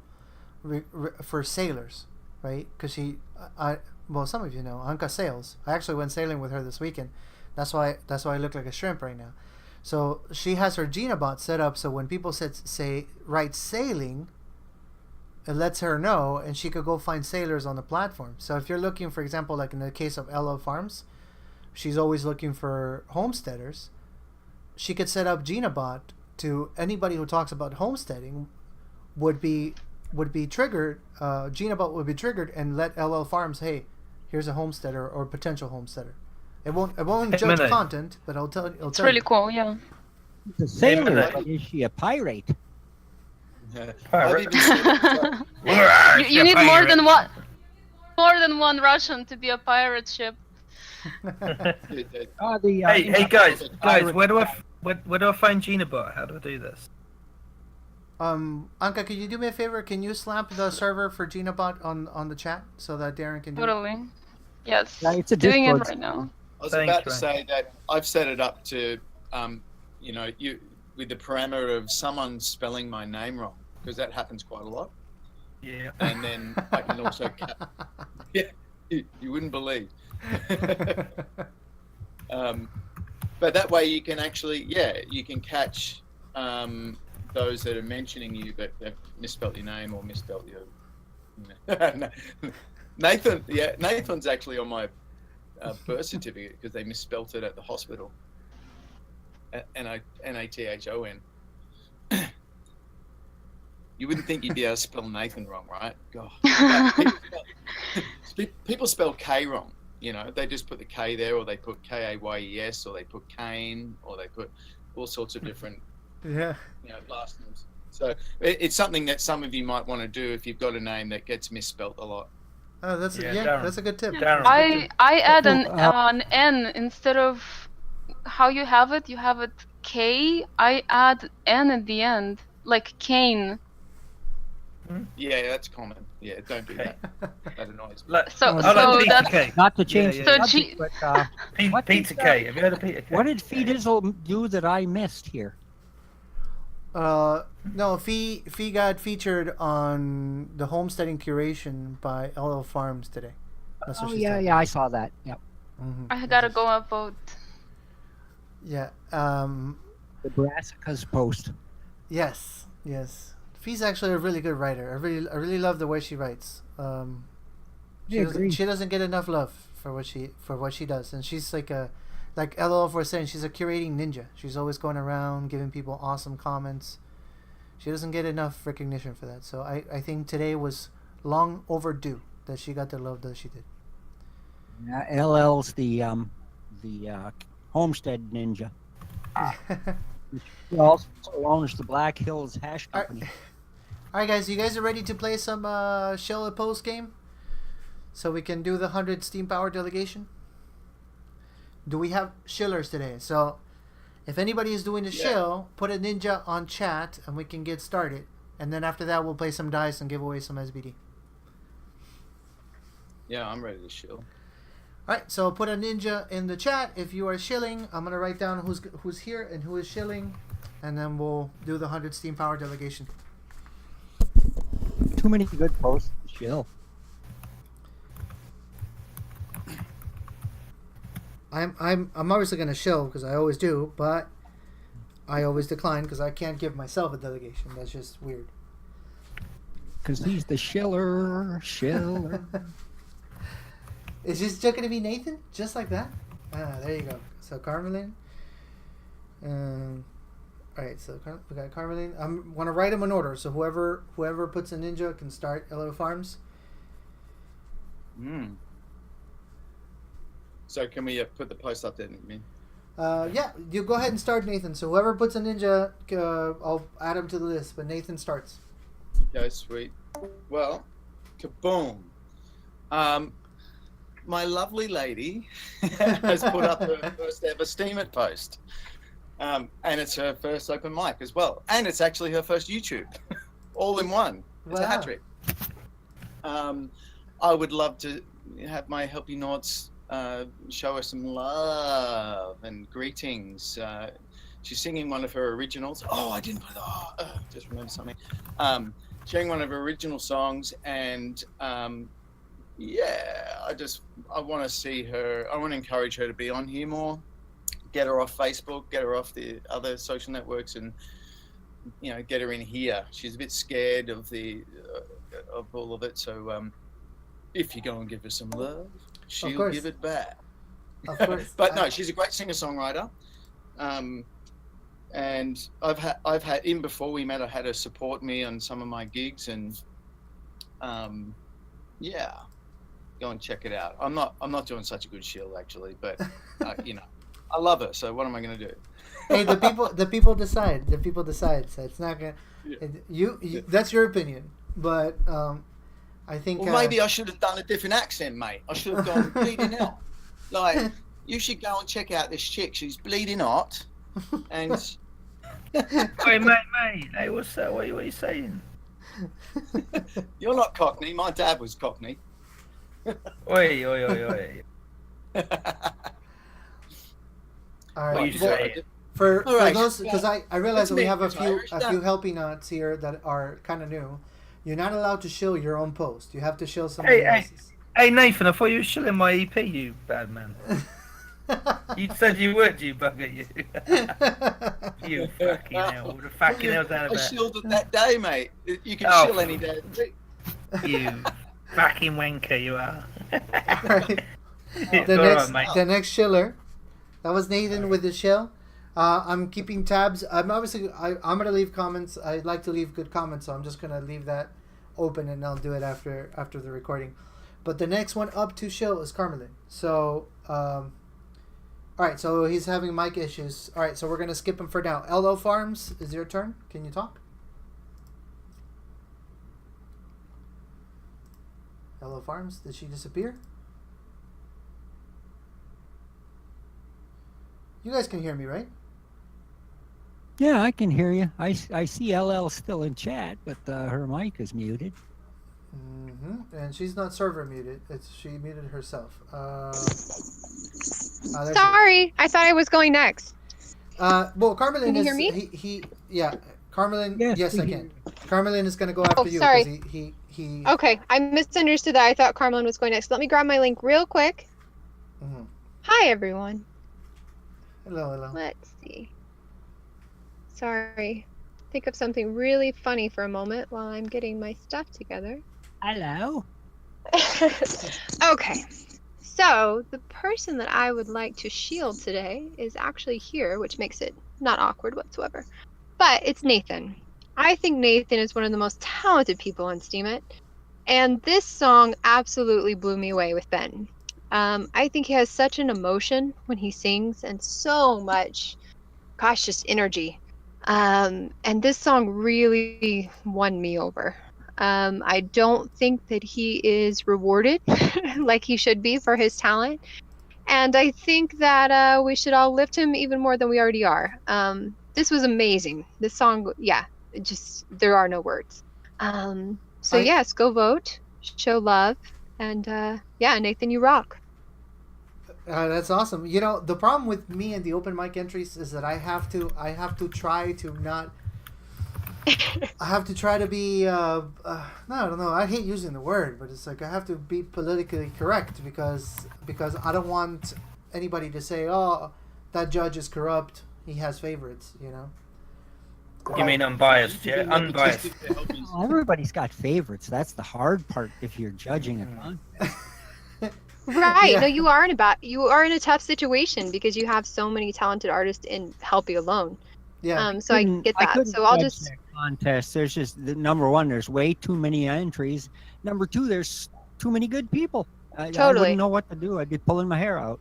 for sailors, right? Because some of you know Anka sails. I actually went sailing with her this weekend. That's why I look like a shrimp right now. So she has her Gina bot set up so when people write sailing, it lets her know, and she could go find sailors on the platform. So if you're looking, for example, like in the case of LL Farms, she's always looking for homesteaders. She could set up Gina bot to anybody who talks about homesteading would be triggered. Gina bot would be triggered and let LL Farms, hey, here's a homesteader or potential homesteader. It won't judge Menno. content, but it'll tell It's really cool, yeah. The sailor, Menno. but is she a pirate? I've even said, You need more than one. more than one Russian to be a pirate ship. Hey guys, where do I find Genobot? How do I do this? Anka, can you do me a favor? Can you slap the server for GinaBot on the chat so that Darren can do it? Totally. Yes. Yeah, it's a Doing it Discord. right now. I was Thanks, about to Ryan. say that I've set it up to, you with the parameter of someone spelling my name wrong, because that happens quite a lot. Yeah. And then I can also, yeah, you wouldn't believe. But that way you can actually, you can catch those that are mentioning you, but they've misspelt your name or misspelt your. Nathan's actually on my birth certificate because they misspelt it at the hospital. Nathon. You wouldn't think you'd be able to spell Nathan wrong, right? God. People spell K wrong. You know, they just put the K there, or they put Kayes, or they put Kane, or they put all sorts of different last names. So it's something that some of you might want to do if you've got a name that gets misspelt a lot. Oh, that's Darren. that's a good tip. Darren. I add an Oh, N instead of how you have it. You have it K. I add N at the end, like Kane. Yeah, that's common. Yeah, don't do that. That annoys me. So Oh, so Pizza that's K. Not to change Yeah, the yeah. subject, but what Pizza did, K. Have you heard of Pizza K? what did Fidizzle do that I missed here? No, Fee got featured on the homesteading curation by LL Farms today. That's what Oh she's yeah, talking yeah, I saw that. Yep. about. Mhm. I gotta go upvote. Yeah. The Brassicas post. Yes. Fee's actually a really good writer. I really love the way she writes. She doesn't get enough love for what she does, and she's like LOF was saying, she's a curating ninja. She's always going around giving people awesome comments. She doesn't get enough recognition for that. So I think today was long overdue that she got the love that she did. LL's the Homestead Ninja. He also owns the Black Hills Hash Company. All right, guys, you guys are ready to play some Shell Post game? So we can do the 100 Steam Power delegation? Do we have shillers today? So if anybody is doing the shill, put a ninja on chat and we can get started. And then after that, we'll play some dice and give away some SBD. Yeah, I'm ready to shill. All right, so put a ninja in the chat if you are shilling. I'm going to write down who's here and who is shilling. And then we'll do the 100 Steam Power delegation. Too many good posts to shill. I'm obviously going to shill because I always do, but I always decline because I can't give myself a delegation. That's just weird. Because he's the shiller. Is this just going to be Nathan? Just like that? Ah, there you go. So Carmelin. Alright, so we got Carmelin. I'm want to write them in order. So whoever puts a ninja can start LO Farms. So can we put the post up there, Nick? Yeah, you go ahead and start, Nathan. So whoever puts a ninja, I'll add him to the list. But Nathan starts. Okay, sweet. Well, kaboom. My lovely lady has put up her first ever Steam It post. And it's her first open mic as well. And it's actually her first YouTube. All in one. It's a hat trick. I would love to have my Helpie Noughts show her some love and greetings. She's singing one of her originals. Oh, I didn't put it. Just remember something. Sharing one of her original songs, and I want to see her. I want to encourage her to be on here more. Get her off Facebook, get her off the other social networks, and get her in here. She's a bit scared of of all of it. So if you go and give her some love, she'll give it back. Of course. But no, she's a great singer-songwriter. And I've had even before we met, I had her support me on some of my gigs, and go and check it out. I'm not doing such a good shield actually, but I love her. So what am I going to do? Hey, the people decide. The people decide. So it's not gonna. Yeah. You that's your opinion, but I think. Well, maybe I should have done a different accent, mate. I should have gone bleeding hot. Like, you should go and check out this chick. She's bleeding hot, and Wait, mate. Hey, what's that? What are you saying? you're not Cockney. My dad was Cockney. Oi. All What are right. you Well, saying? for All right, those, because I realize that we have a Let's make few this Irish. Helpie nuts here that are kind of new. You're not allowed to shill your own post. You have to shill somebody Hey. else's. Hey, Nathan, I thought you were shilling my EP, you bad man. You said you would, you bugger, you. You fucking hell. What the fucking hell's that I about? shielded that day, mate. You can Oh. shill any day. of the week. You fucking wanker, you are. The All next, right, mate. the next shiller. That was Nathan with the shill. I'm keeping tabs. I'm gonna leave comments. I like to leave good comments, so I'm just gonna leave that open, and I'll do it after the recording. But the next one up to shill is Carmelin. So, all right. So he's having mic issues. All right. So we're gonna skip him for now. LO Farms, is your turn. Can you talk? LO Farms, did she disappear? You guys can hear me, right? Yeah, I can hear you. I see LL still in chat, but her mic is muted. Mm-hmm. And she's not server muted. She muted herself. There she is. Sorry, I thought I was going next. Well, Carmelin Can you is hear me? yeah. Carmelin, Yes, yes, we I hear can. Carmelin is gonna go after you sorry. because he. Okay, I misunderstood that. I thought Carmelin was going next. Let me grab my link real quick. Mhm. Hi, everyone. Hello. Let's see. Sorry. Think of something really funny for a moment while I'm getting my stuff together. Hello. Okay. So, the person that I would like to shield today is actually here, which makes it not awkward whatsoever. But it's Nathan. I think Nathan is one of the most talented people on Steemit. And this song absolutely blew me away with Ben. I think he has such an emotion when he sings and so much, gosh, just energy. And this song really won me over. I don't think that he is rewarded like he should be for his talent. And I think that we should all lift him even more than we already are. This was amazing. This song, yeah, there are no words. So yes, go vote, show love, and yeah, Nathan, you rock. That's awesome. You know, the problem with me and the open mic entries is that I have to try to not. I have to try to be. No, I don't know. I hate using the word, but it's like I have to be politically correct because I don't want anybody to say, "Oh, that judge is corrupt. He has favorites." You know. You mean unbiased, yeah? Unbiased. Well, everybody's got favorites. That's the hard part if you're judging a contest. Right. Yeah. No, you are in a tough situation because you have so many talented artists in Helpie alone. Yeah. So I get that. couldn't So I'll judge just that contest. There's just number one. There's way too many entries. Number two, there's too many good people. I Totally. wouldn't know what to do. I'd be pulling my hair out.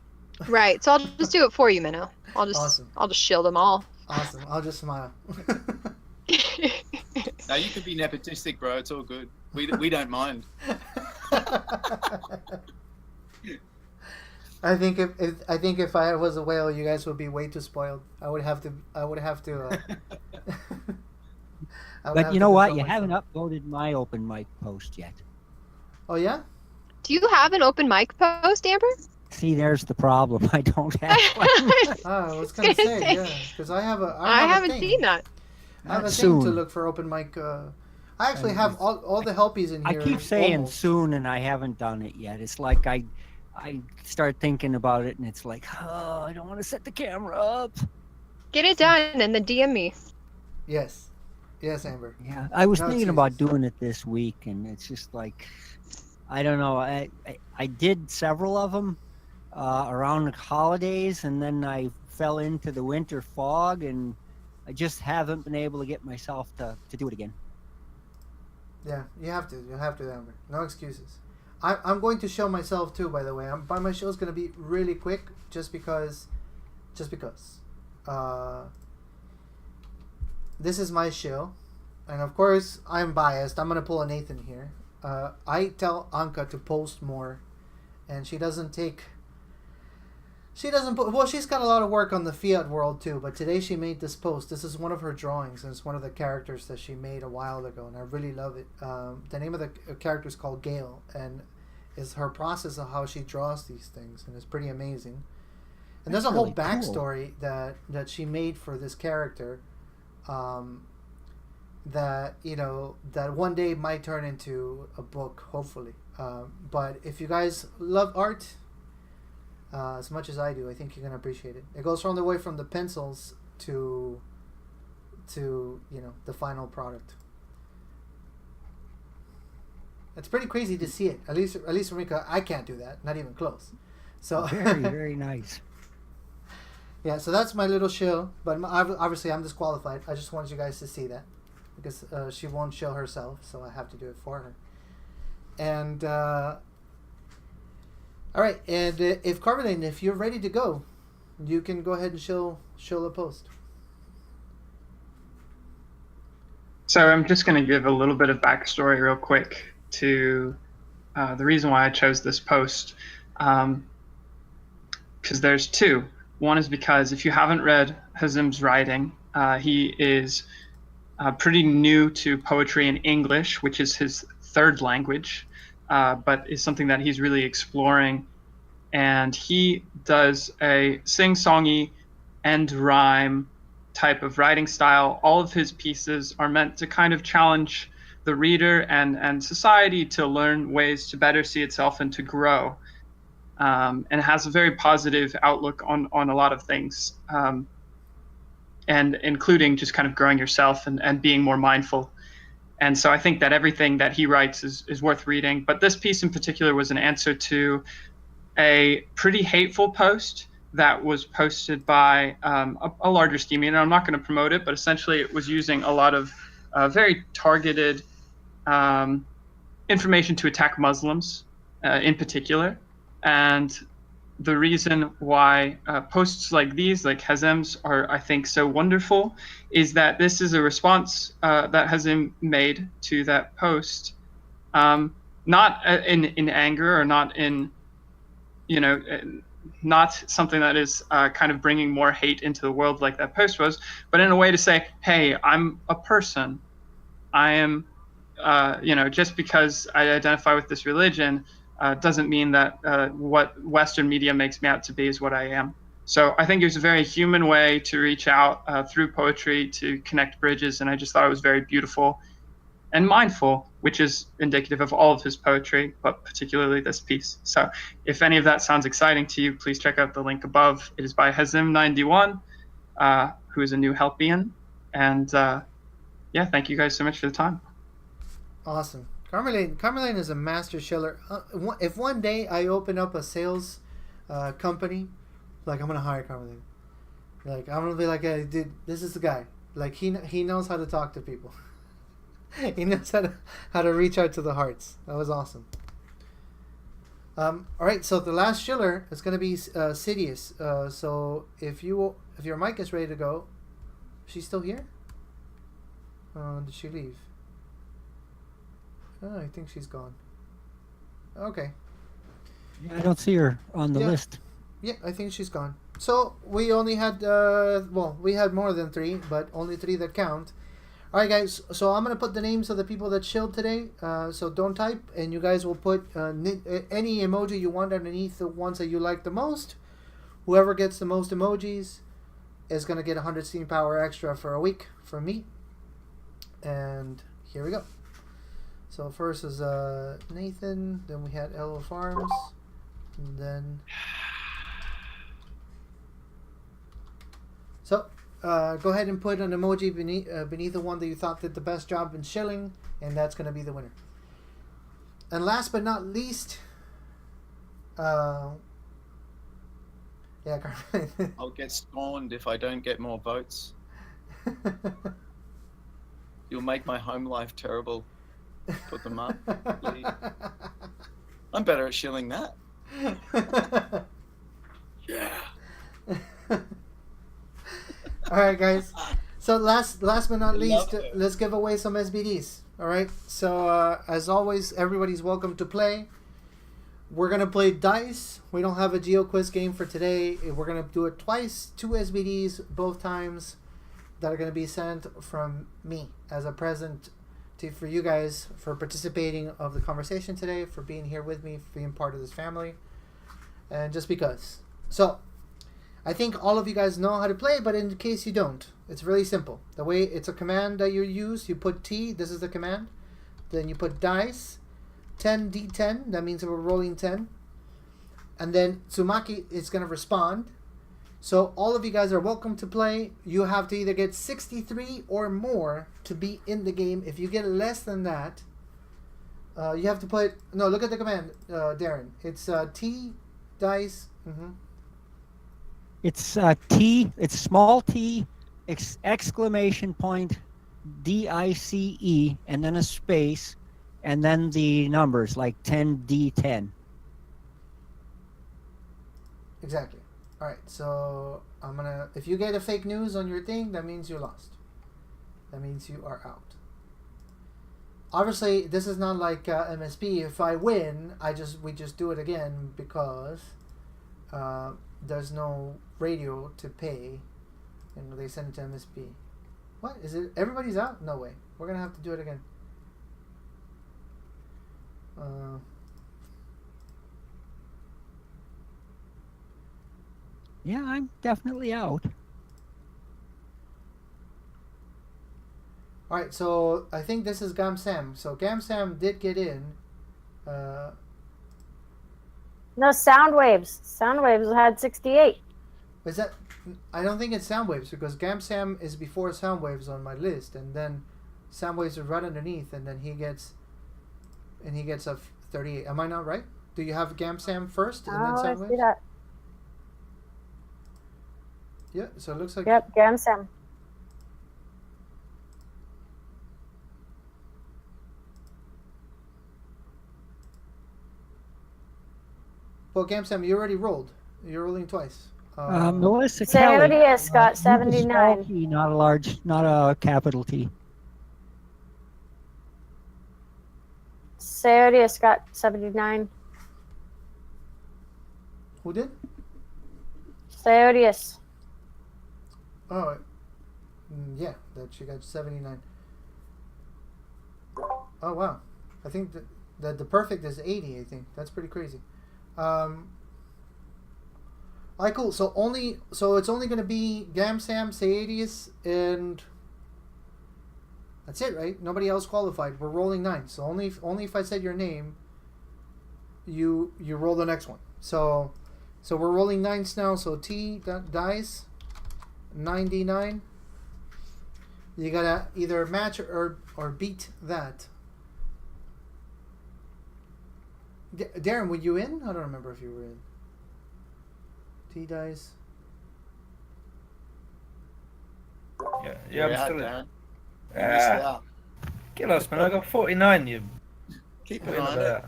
right. So I'll just do it for you, Minnow. Awesome. I'll just shield them all. Awesome. I'll just smile. No, you can be nepotistic, bro. It's all good. We don't mind. I think if I was a whale, you guys would be way too spoiled. I would have to. But you know what? You haven't uploaded my open mic post yet. Oh yeah. Do you have an open mic post, Amber? See, there's the problem. I don't have one. I was gonna say yeah, because I have a. I have a haven't thing. seen that. I have a Not thing to soon. look for open mic. I actually have all the helpies in I here. keep saying almost. soon, and I haven't done it yet. It's like I start thinking about it, and it's like, oh, I don't want to set the camera up. Get it done and then DM me. Yes, Amber. Yeah, I was No thinking about excuses. doing it this week, and it's just like, I don't know. I did several of them around the holidays, and then I fell into the winter fog, and I just haven't been able to get myself to do it again. Yeah, you have to. You have to, Amber. No excuses. I'm going to show myself too. By the way, my show is going to be really quick, just because. This is my show, and of course I'm biased. I'm going to pull a Nathan here. I tell Anka to post more, and she doesn't take. She doesn't put. Well, she's got a lot of work on the Fiat world too. But today she made this post. This is one of her drawings, and it's one of the characters that she made a while ago, and I really love it. The name of the character is called Gail, and is her process of how she draws these things, and it's pretty amazing. And there's a whole really cool. backstory that she made for this character, that that one day might turn into a book, hopefully. But if you guys love art as much as I do, I think you're gonna appreciate it. It goes from the way from the pencils to the final product. It's pretty crazy to see it. At least for me, 'cause I can't do that. Not even close. So Very, very nice. yeah, so that's my little shill. But obviously, I'm disqualified. I just wanted you guys to see that because she won't show herself, so I have to do it for her. And all right, and if Carmeline, if you're ready to go, you can go ahead and show the post. So I'm just going to give a little bit of backstory real quick to the reason why I chose this post. Because there's two. One is because if you haven't read Hazim's writing, he is pretty new to poetry in English, which is his third language, but is something that he's really exploring. And he does a sing-songy end rhyme type of writing style. All of his pieces are meant to kind of challenge the reader and society to learn ways to better see itself and to grow. And has a very positive outlook on a lot of things, and including just kind of growing yourself and being more mindful. And so I think that everything that he writes is worth reading. But this piece in particular was an answer to a pretty hateful post that was posted by a larger scheme. And I'm not going to promote it, but essentially it was using a lot of very targeted information to attack Muslims in particular. And the reason why posts like these, like Hazim's, are, I think, so wonderful is that this is a response that Hazim made to that post, not in anger or not in, not something that is kind of bringing more hate into the world like that post was, but in a way to say, hey, I'm a person. I am, just because I identify with this religion, doesn't mean that what Western media makes me out to be is what I am. So I think it was a very human way to reach out through poetry to connect bridges, and I just thought it was very beautiful and mindful, which is indicative of all of his poetry, but particularly this piece. So if any of that sounds exciting to you, please check out the link above. It is by Hazim91, who is a new Helpian. And thank you guys so much for the time. Awesome. Carmeline is a master shiller. If one day I open up a sales company, like, I'm gonna hire Carmeline. Like, I'm gonna be like, hey, dude, this is the guy. Like, he knows how to talk to people. He knows how to reach out to the hearts. That was awesome. All right, so the last shiller is gonna be Sidious. So if your mic is ready to go, she's still here. Did she leave? Oh, I think she's gone. Okay. I don't see her on the list. Yeah, I think she's gone. So we only had, we had more than 3, but only 3 that count. All right, guys. So I'm gonna put the names of the people that shilled today. So don't type, and you guys will put any emoji you want underneath the ones that you like the most. Whoever gets the most emojis is gonna get 100 steam power extra for a week from me. And here we go. So first is Nathan, then we had Elo Farms, and then... So, go ahead and put an emoji beneath the one that you thought did the best job in shilling, and that's going to be the winner. And last but not least... Carmen. I'll get scorned if I don't get more votes. You'll make my home life terrible. Put them up, please. I'm better at shilling that. Yeah. All right, guys. So last but not least, let's give away some SBDs. All right. So as always, everybody's welcome to play. We're gonna play dice. We don't have a geo quiz game for today. We're gonna do it twice, 2 SBDs both times, that are gonna be sent from me as a present for you guys for participating of the conversation today, for being here with me, for being part of this family, and just because. So, I think all of you guys know how to play, but in case you don't, it's really simple. The way it's a command that you use, you put T, this is the command, then you put dice, 10d10, that means we're rolling 10, and then Tsumaki is going to respond. So all of you guys are welcome to play. You have to either get 63 or more to be in the game. If you get less than that, you have to put... No, look at the command, Darren. It's T, dice... It's T. It's small T, exclamation point, DICE, and then a space, and then the numbers like 10D10. Exactly. All right. So I'm gonna. If you get a fake news on your thing, that means you lost. That means you are out. Obviously, this is not like MSP. If I win, we just do it again because there's no radio to pay, and they send it to MSP. What is it? Everybody's out? No way. We're gonna have to do it again. Yeah, I'm definitely out. All right. So I think this is Gam Sam. So Gam Sam did get in. No, Soundwaves. Soundwaves had 68. Is that? I don't think it's Soundwaves because Gam Sam is before Soundwaves on my list, and then Soundwaves is right underneath, and then he gets a 38. Am I not right? Do you have Gam Sam first and then Oh, I Soundwaves? see that. Yeah. So it looks like. Yep, Gamsam. Well, Gam Sam, you already rolled. You're rolling twice. Melissa Kelly. Sayodius got Use a small 79. T, not a large, not a capital T. Sayodius got 79. Who did? Sayodius. Oh, yeah, that she got 79. Oh wow, I think that the perfect is 80. I think that's pretty crazy. All right, cool. So it's only gonna be Gam Sam, Sayadius, and that's it, right? Nobody else qualified. We're rolling 9. So only if I said your name, you roll the next one. So we're rolling 9s now. So T dice. 99. You gotta either match or beat that. Darren, were you in? I don't remember if you were in. T dice. Yeah, I'm You're out, still in. Darren. You're missed Ah, out. get lost, man. I got 49. You. Keep Wait an a eye on minute.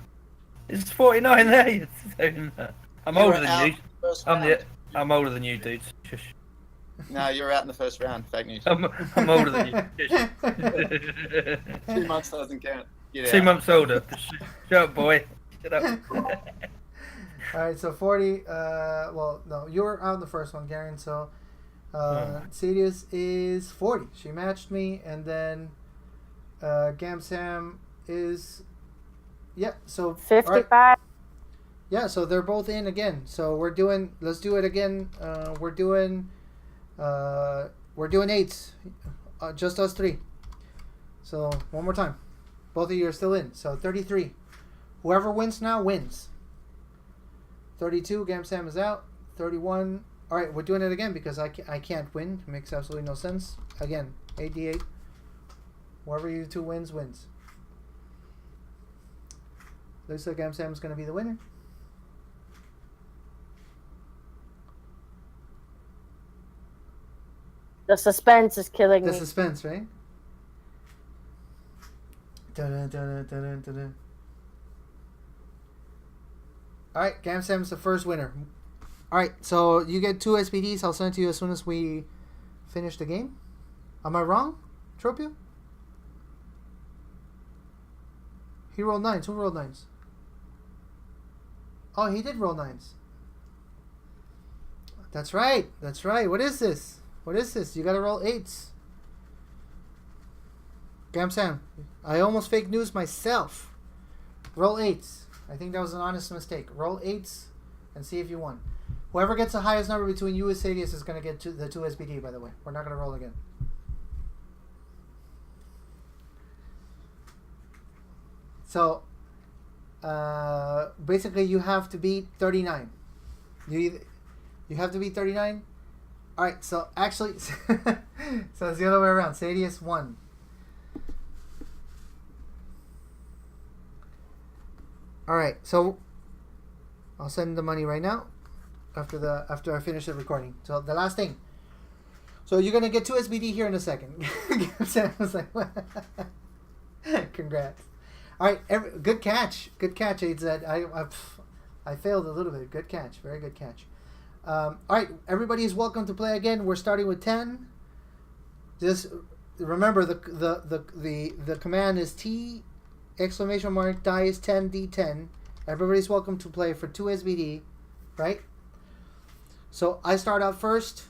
it. It's 49 there. You saying that. I'm You older were than out you. first I'm round. I'm older than you, dudes. Shush. No, you're out in the first round. Fake news. I'm older than you. Shush. 2 months doesn't count. Get 2 out. months older. Shut up, boy. Shut up. All right, so 40. Well, no, you were out in the first one, Garen. So, Sirius is 40. She matched me, and then Gam Sam is, yeah. So 55. right. Yeah, so they're both in again. So let's do it again. We're doing 8s, just us 3. So one more time. Both of you are still in. So 33. Whoever wins now wins. 32, Gam Sam is out. 31. All right, we're doing it again because I can't win. It makes absolutely no sense. Again, 8d8. Whoever you two wins. Looks like Gam Sam's going to be the winner. The suspense is killing The me. suspense, right? Dun, dun, dun, dun, dun, dun. All right, Gam Sam's the first winner. All right, so you get 2 SPDs. I'll send it to you as soon as we finish the game. Am I wrong, Tropio? He rolled 9s. Who rolled 9s? Oh, he did roll 9s. That's right. That's right. What is this? What is this? You gotta roll 8s. Gam Sam, I almost fake news myself. Roll 8s. I think that was an honest mistake. Roll 8s and see if you won. Whoever gets the highest number between you and Sadius is going to get the 2 SBD, by the way. We're not going to roll again. So, basically, you have to beat 39. You have to beat 39? Alright, so actually, so it's the other way around. Sadius won. Alright, so I'll send the money right now after I finish the recording. So the last thing. So you're gonna get 2 SBD here in a second. I was like, congrats. Alright, good catch. Good catch, AZ. I failed a little bit. Good catch. Very good catch. Alright, everybody is welcome to play again. We're starting with 10. Just remember the command is T exclamation mark dice 10 D10. Everybody's welcome to play for 2 SBD, right? So I start out first.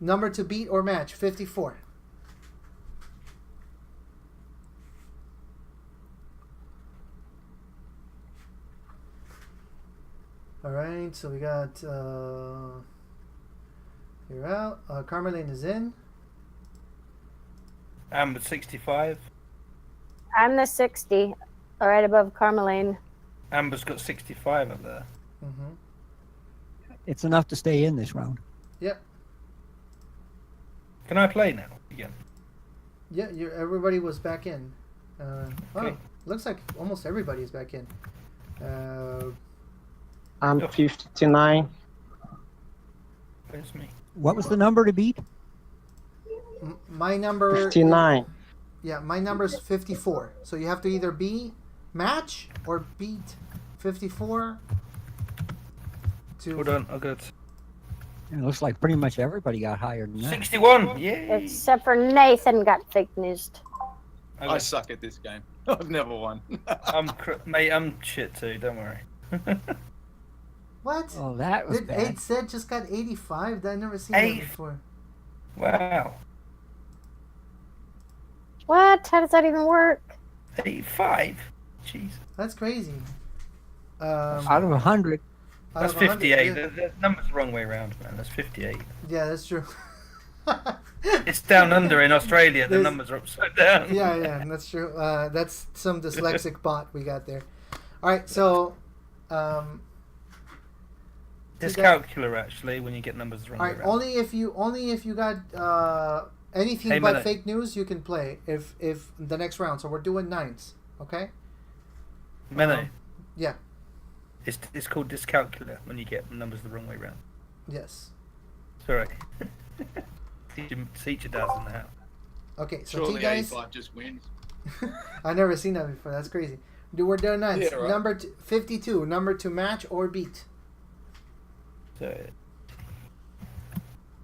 Number to beat or match 54. All right, so we got you're out. Carmelane is in. Amber 65. I'm the 60, right above Carmelane. Amber's got 65 up there. Mm-hmm. It's enough to stay in this round. Yep. Can I play now again? Yeah, everybody was back in. Okay. Oh, looks like almost everybody is back in. I'm 59. Where's me? What was the number to beat? My number 59. Yeah, my number is 54. So you have to either be match or beat 54 to Hold on, I got It looks like pretty much everybody got higher than that. 61. Yay! Except for Nathan got fake newsed. I suck at this game. I've never won. Mate, I'm shit too. Don't worry. What? Oh, that was Did bad. 8 said just got 85? I've never seen that Eight. before. Wow. What? How does that even work? 85. Jeez. That's crazy. Out of 100. Out That's of 100, 58. yeah. The number's the wrong way around, man. That's 58. Yeah, that's true. It's down under in Australia. The There's- numbers are upside down. yeah, that's true. That's some dyslexic bot we got there. All right, so Dyscalcular, actually, when you get numbers the wrong all way right, around. only if you got anything Hey, but Mene. fake news, you can play if the next round. So we're doing 9s, okay? Mene, Yeah. it's called dyscalcular when you get numbers the wrong way around. Yes. Sorry. Teacher does in the house. Okay, so Surely T guys, 85 just wins. I've never seen that before. That's crazy. We're doing 9s. Yeah, right. Number 52, number to match or beat. So,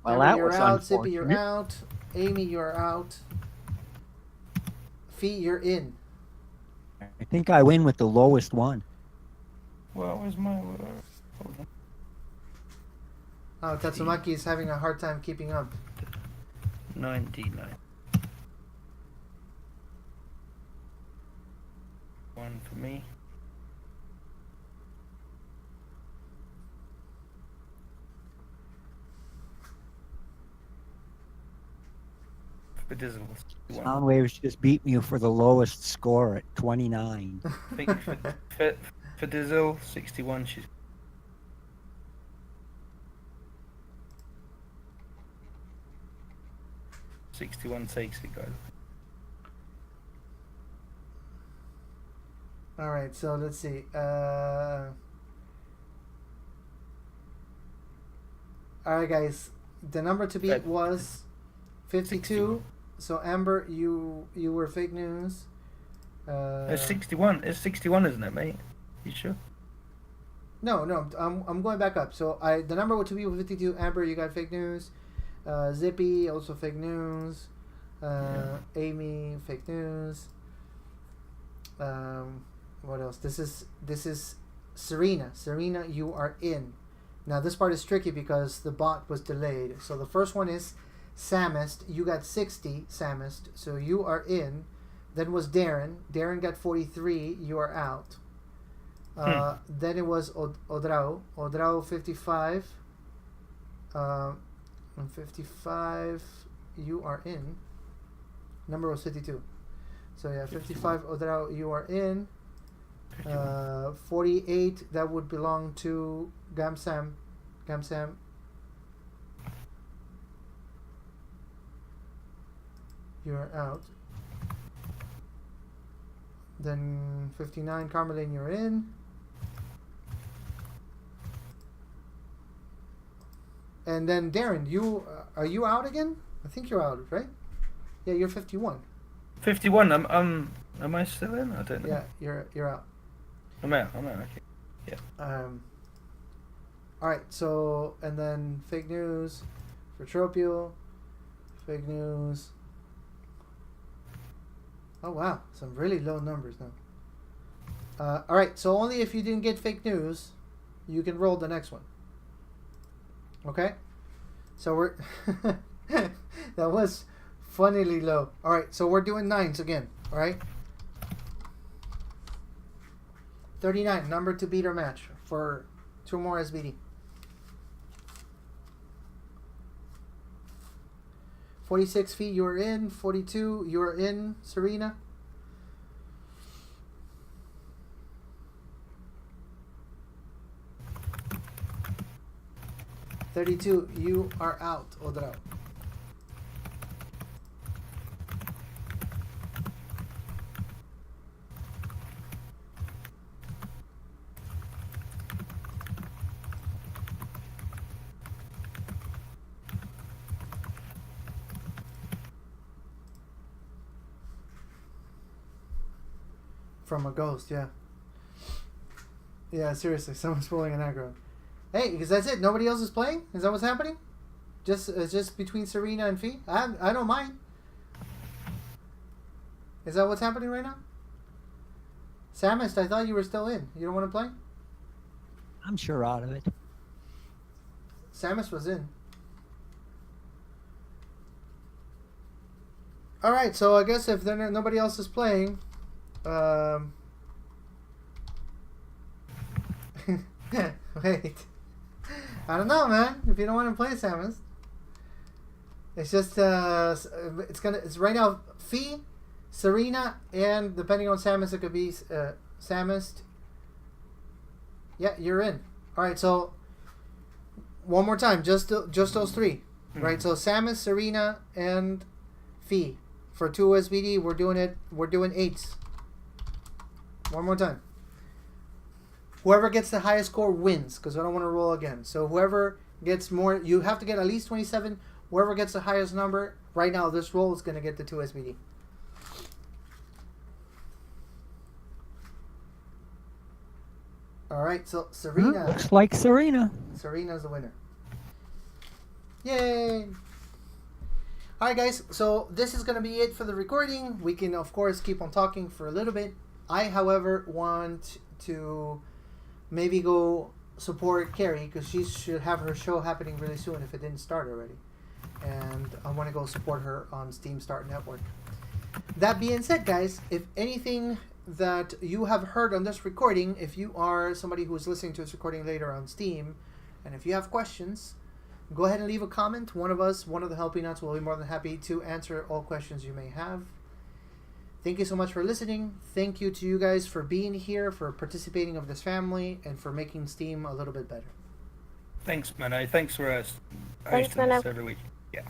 Well, Amber, that you're was out. Zippy, you're unfortunate. out. Amy, you're out. Fee, you're in. I think I win with the lowest one. well, where's my... hold on. Oh, Tatsumaki is having a hard time keeping up. 99. One for me. For Dizzle. One. Soundwaves just beat me for the lowest score at 29. I think for Dizzle, 61. She's 61 takes it, guys. All right, so let's see. All right, guys. The number to beat was 52. 61. So Amber, you were fake news. It's 61. It's 61, isn't it, mate? You sure? No, I'm going back up. So the number to beat was 52. Amber, you got fake news. Zippy, also fake news. Amy, fake news. What else? This is Serena. Serena, you are in. Now this part is tricky because the bot was delayed. So the first one is Samist. You got 60, Samist. So you are in. Then was Darren. Darren got 43. You are out. Then it was Odrao. Odrao 55. 55. You are in. Number was 52. So yeah, 55. Odrao, you are in. 48. That would belong to Gamsam. Gamsam. You are out. Then 59, Carmeline, you're in. And then Darren, you are you out again? I think you're out, right? Yeah, you're 51. 51. Am I still in? I don't know. Yeah, you're out. I'm out. Okay. Yeah. All right. So and then fake news for Tropio. Fake news. Oh wow, some really low numbers now. All right. So only if you didn't get fake news, you can roll the next one. Okay. So we're that was funnily low. All right. So we're doing nines again. All right. 39, number to beat or match for 2 more SBD. 46 feet, you are in. 42, you are in, Serena. $32, you are out, Odrao. From a ghost, yeah. Yeah, seriously, someone's pulling an aggro. Hey, because that's it. Nobody else is playing? Is that what's happening? Just between Serena and Fee? I don't mind. Is that what's happening right now? Samist, I thought you were still in. You don't want to play? I'm sure out of it. Samus was in. All right, so I guess if nobody else is playing, wait. I don't know, man. If you don't want to play Samus, it's just it's right now Fee, Serena, and depending on Samus, it could be Samus. Yeah, you're in. All right, so one more time, just those 3, right? So Samus, Serena, and Fee for 2 SBD. We're doing 8s. One more time. Whoever gets the highest score wins, because I don't want to roll again. So whoever gets more, you have to get at least 27. Whoever gets the highest number, right now this roll is going to get the 2 SBD. All right, so Serena. Looks like Serena. Serena's the winner. Yay! All right, guys. So this is going to be it for the recording. We can, of course, keep on talking for a little bit. I, however, want to maybe go support Carrie because she should have her show happening really soon if it didn't start already. And I want to go support her on Steam Start Network. That being said, guys, if anything that you have heard on this recording, if you are somebody who is listening to this recording later on Steam, and if you have questions, go ahead and leave a comment. One of the Helpie Nuts will be more than happy to answer all questions you may have. Thank you so much for listening. Thank you to you guys for being here, for participating of this family, and for making Steam a little bit better. Thanks, Mano. Thanks for us Thanks, hosting Mano. this every week. Yeah.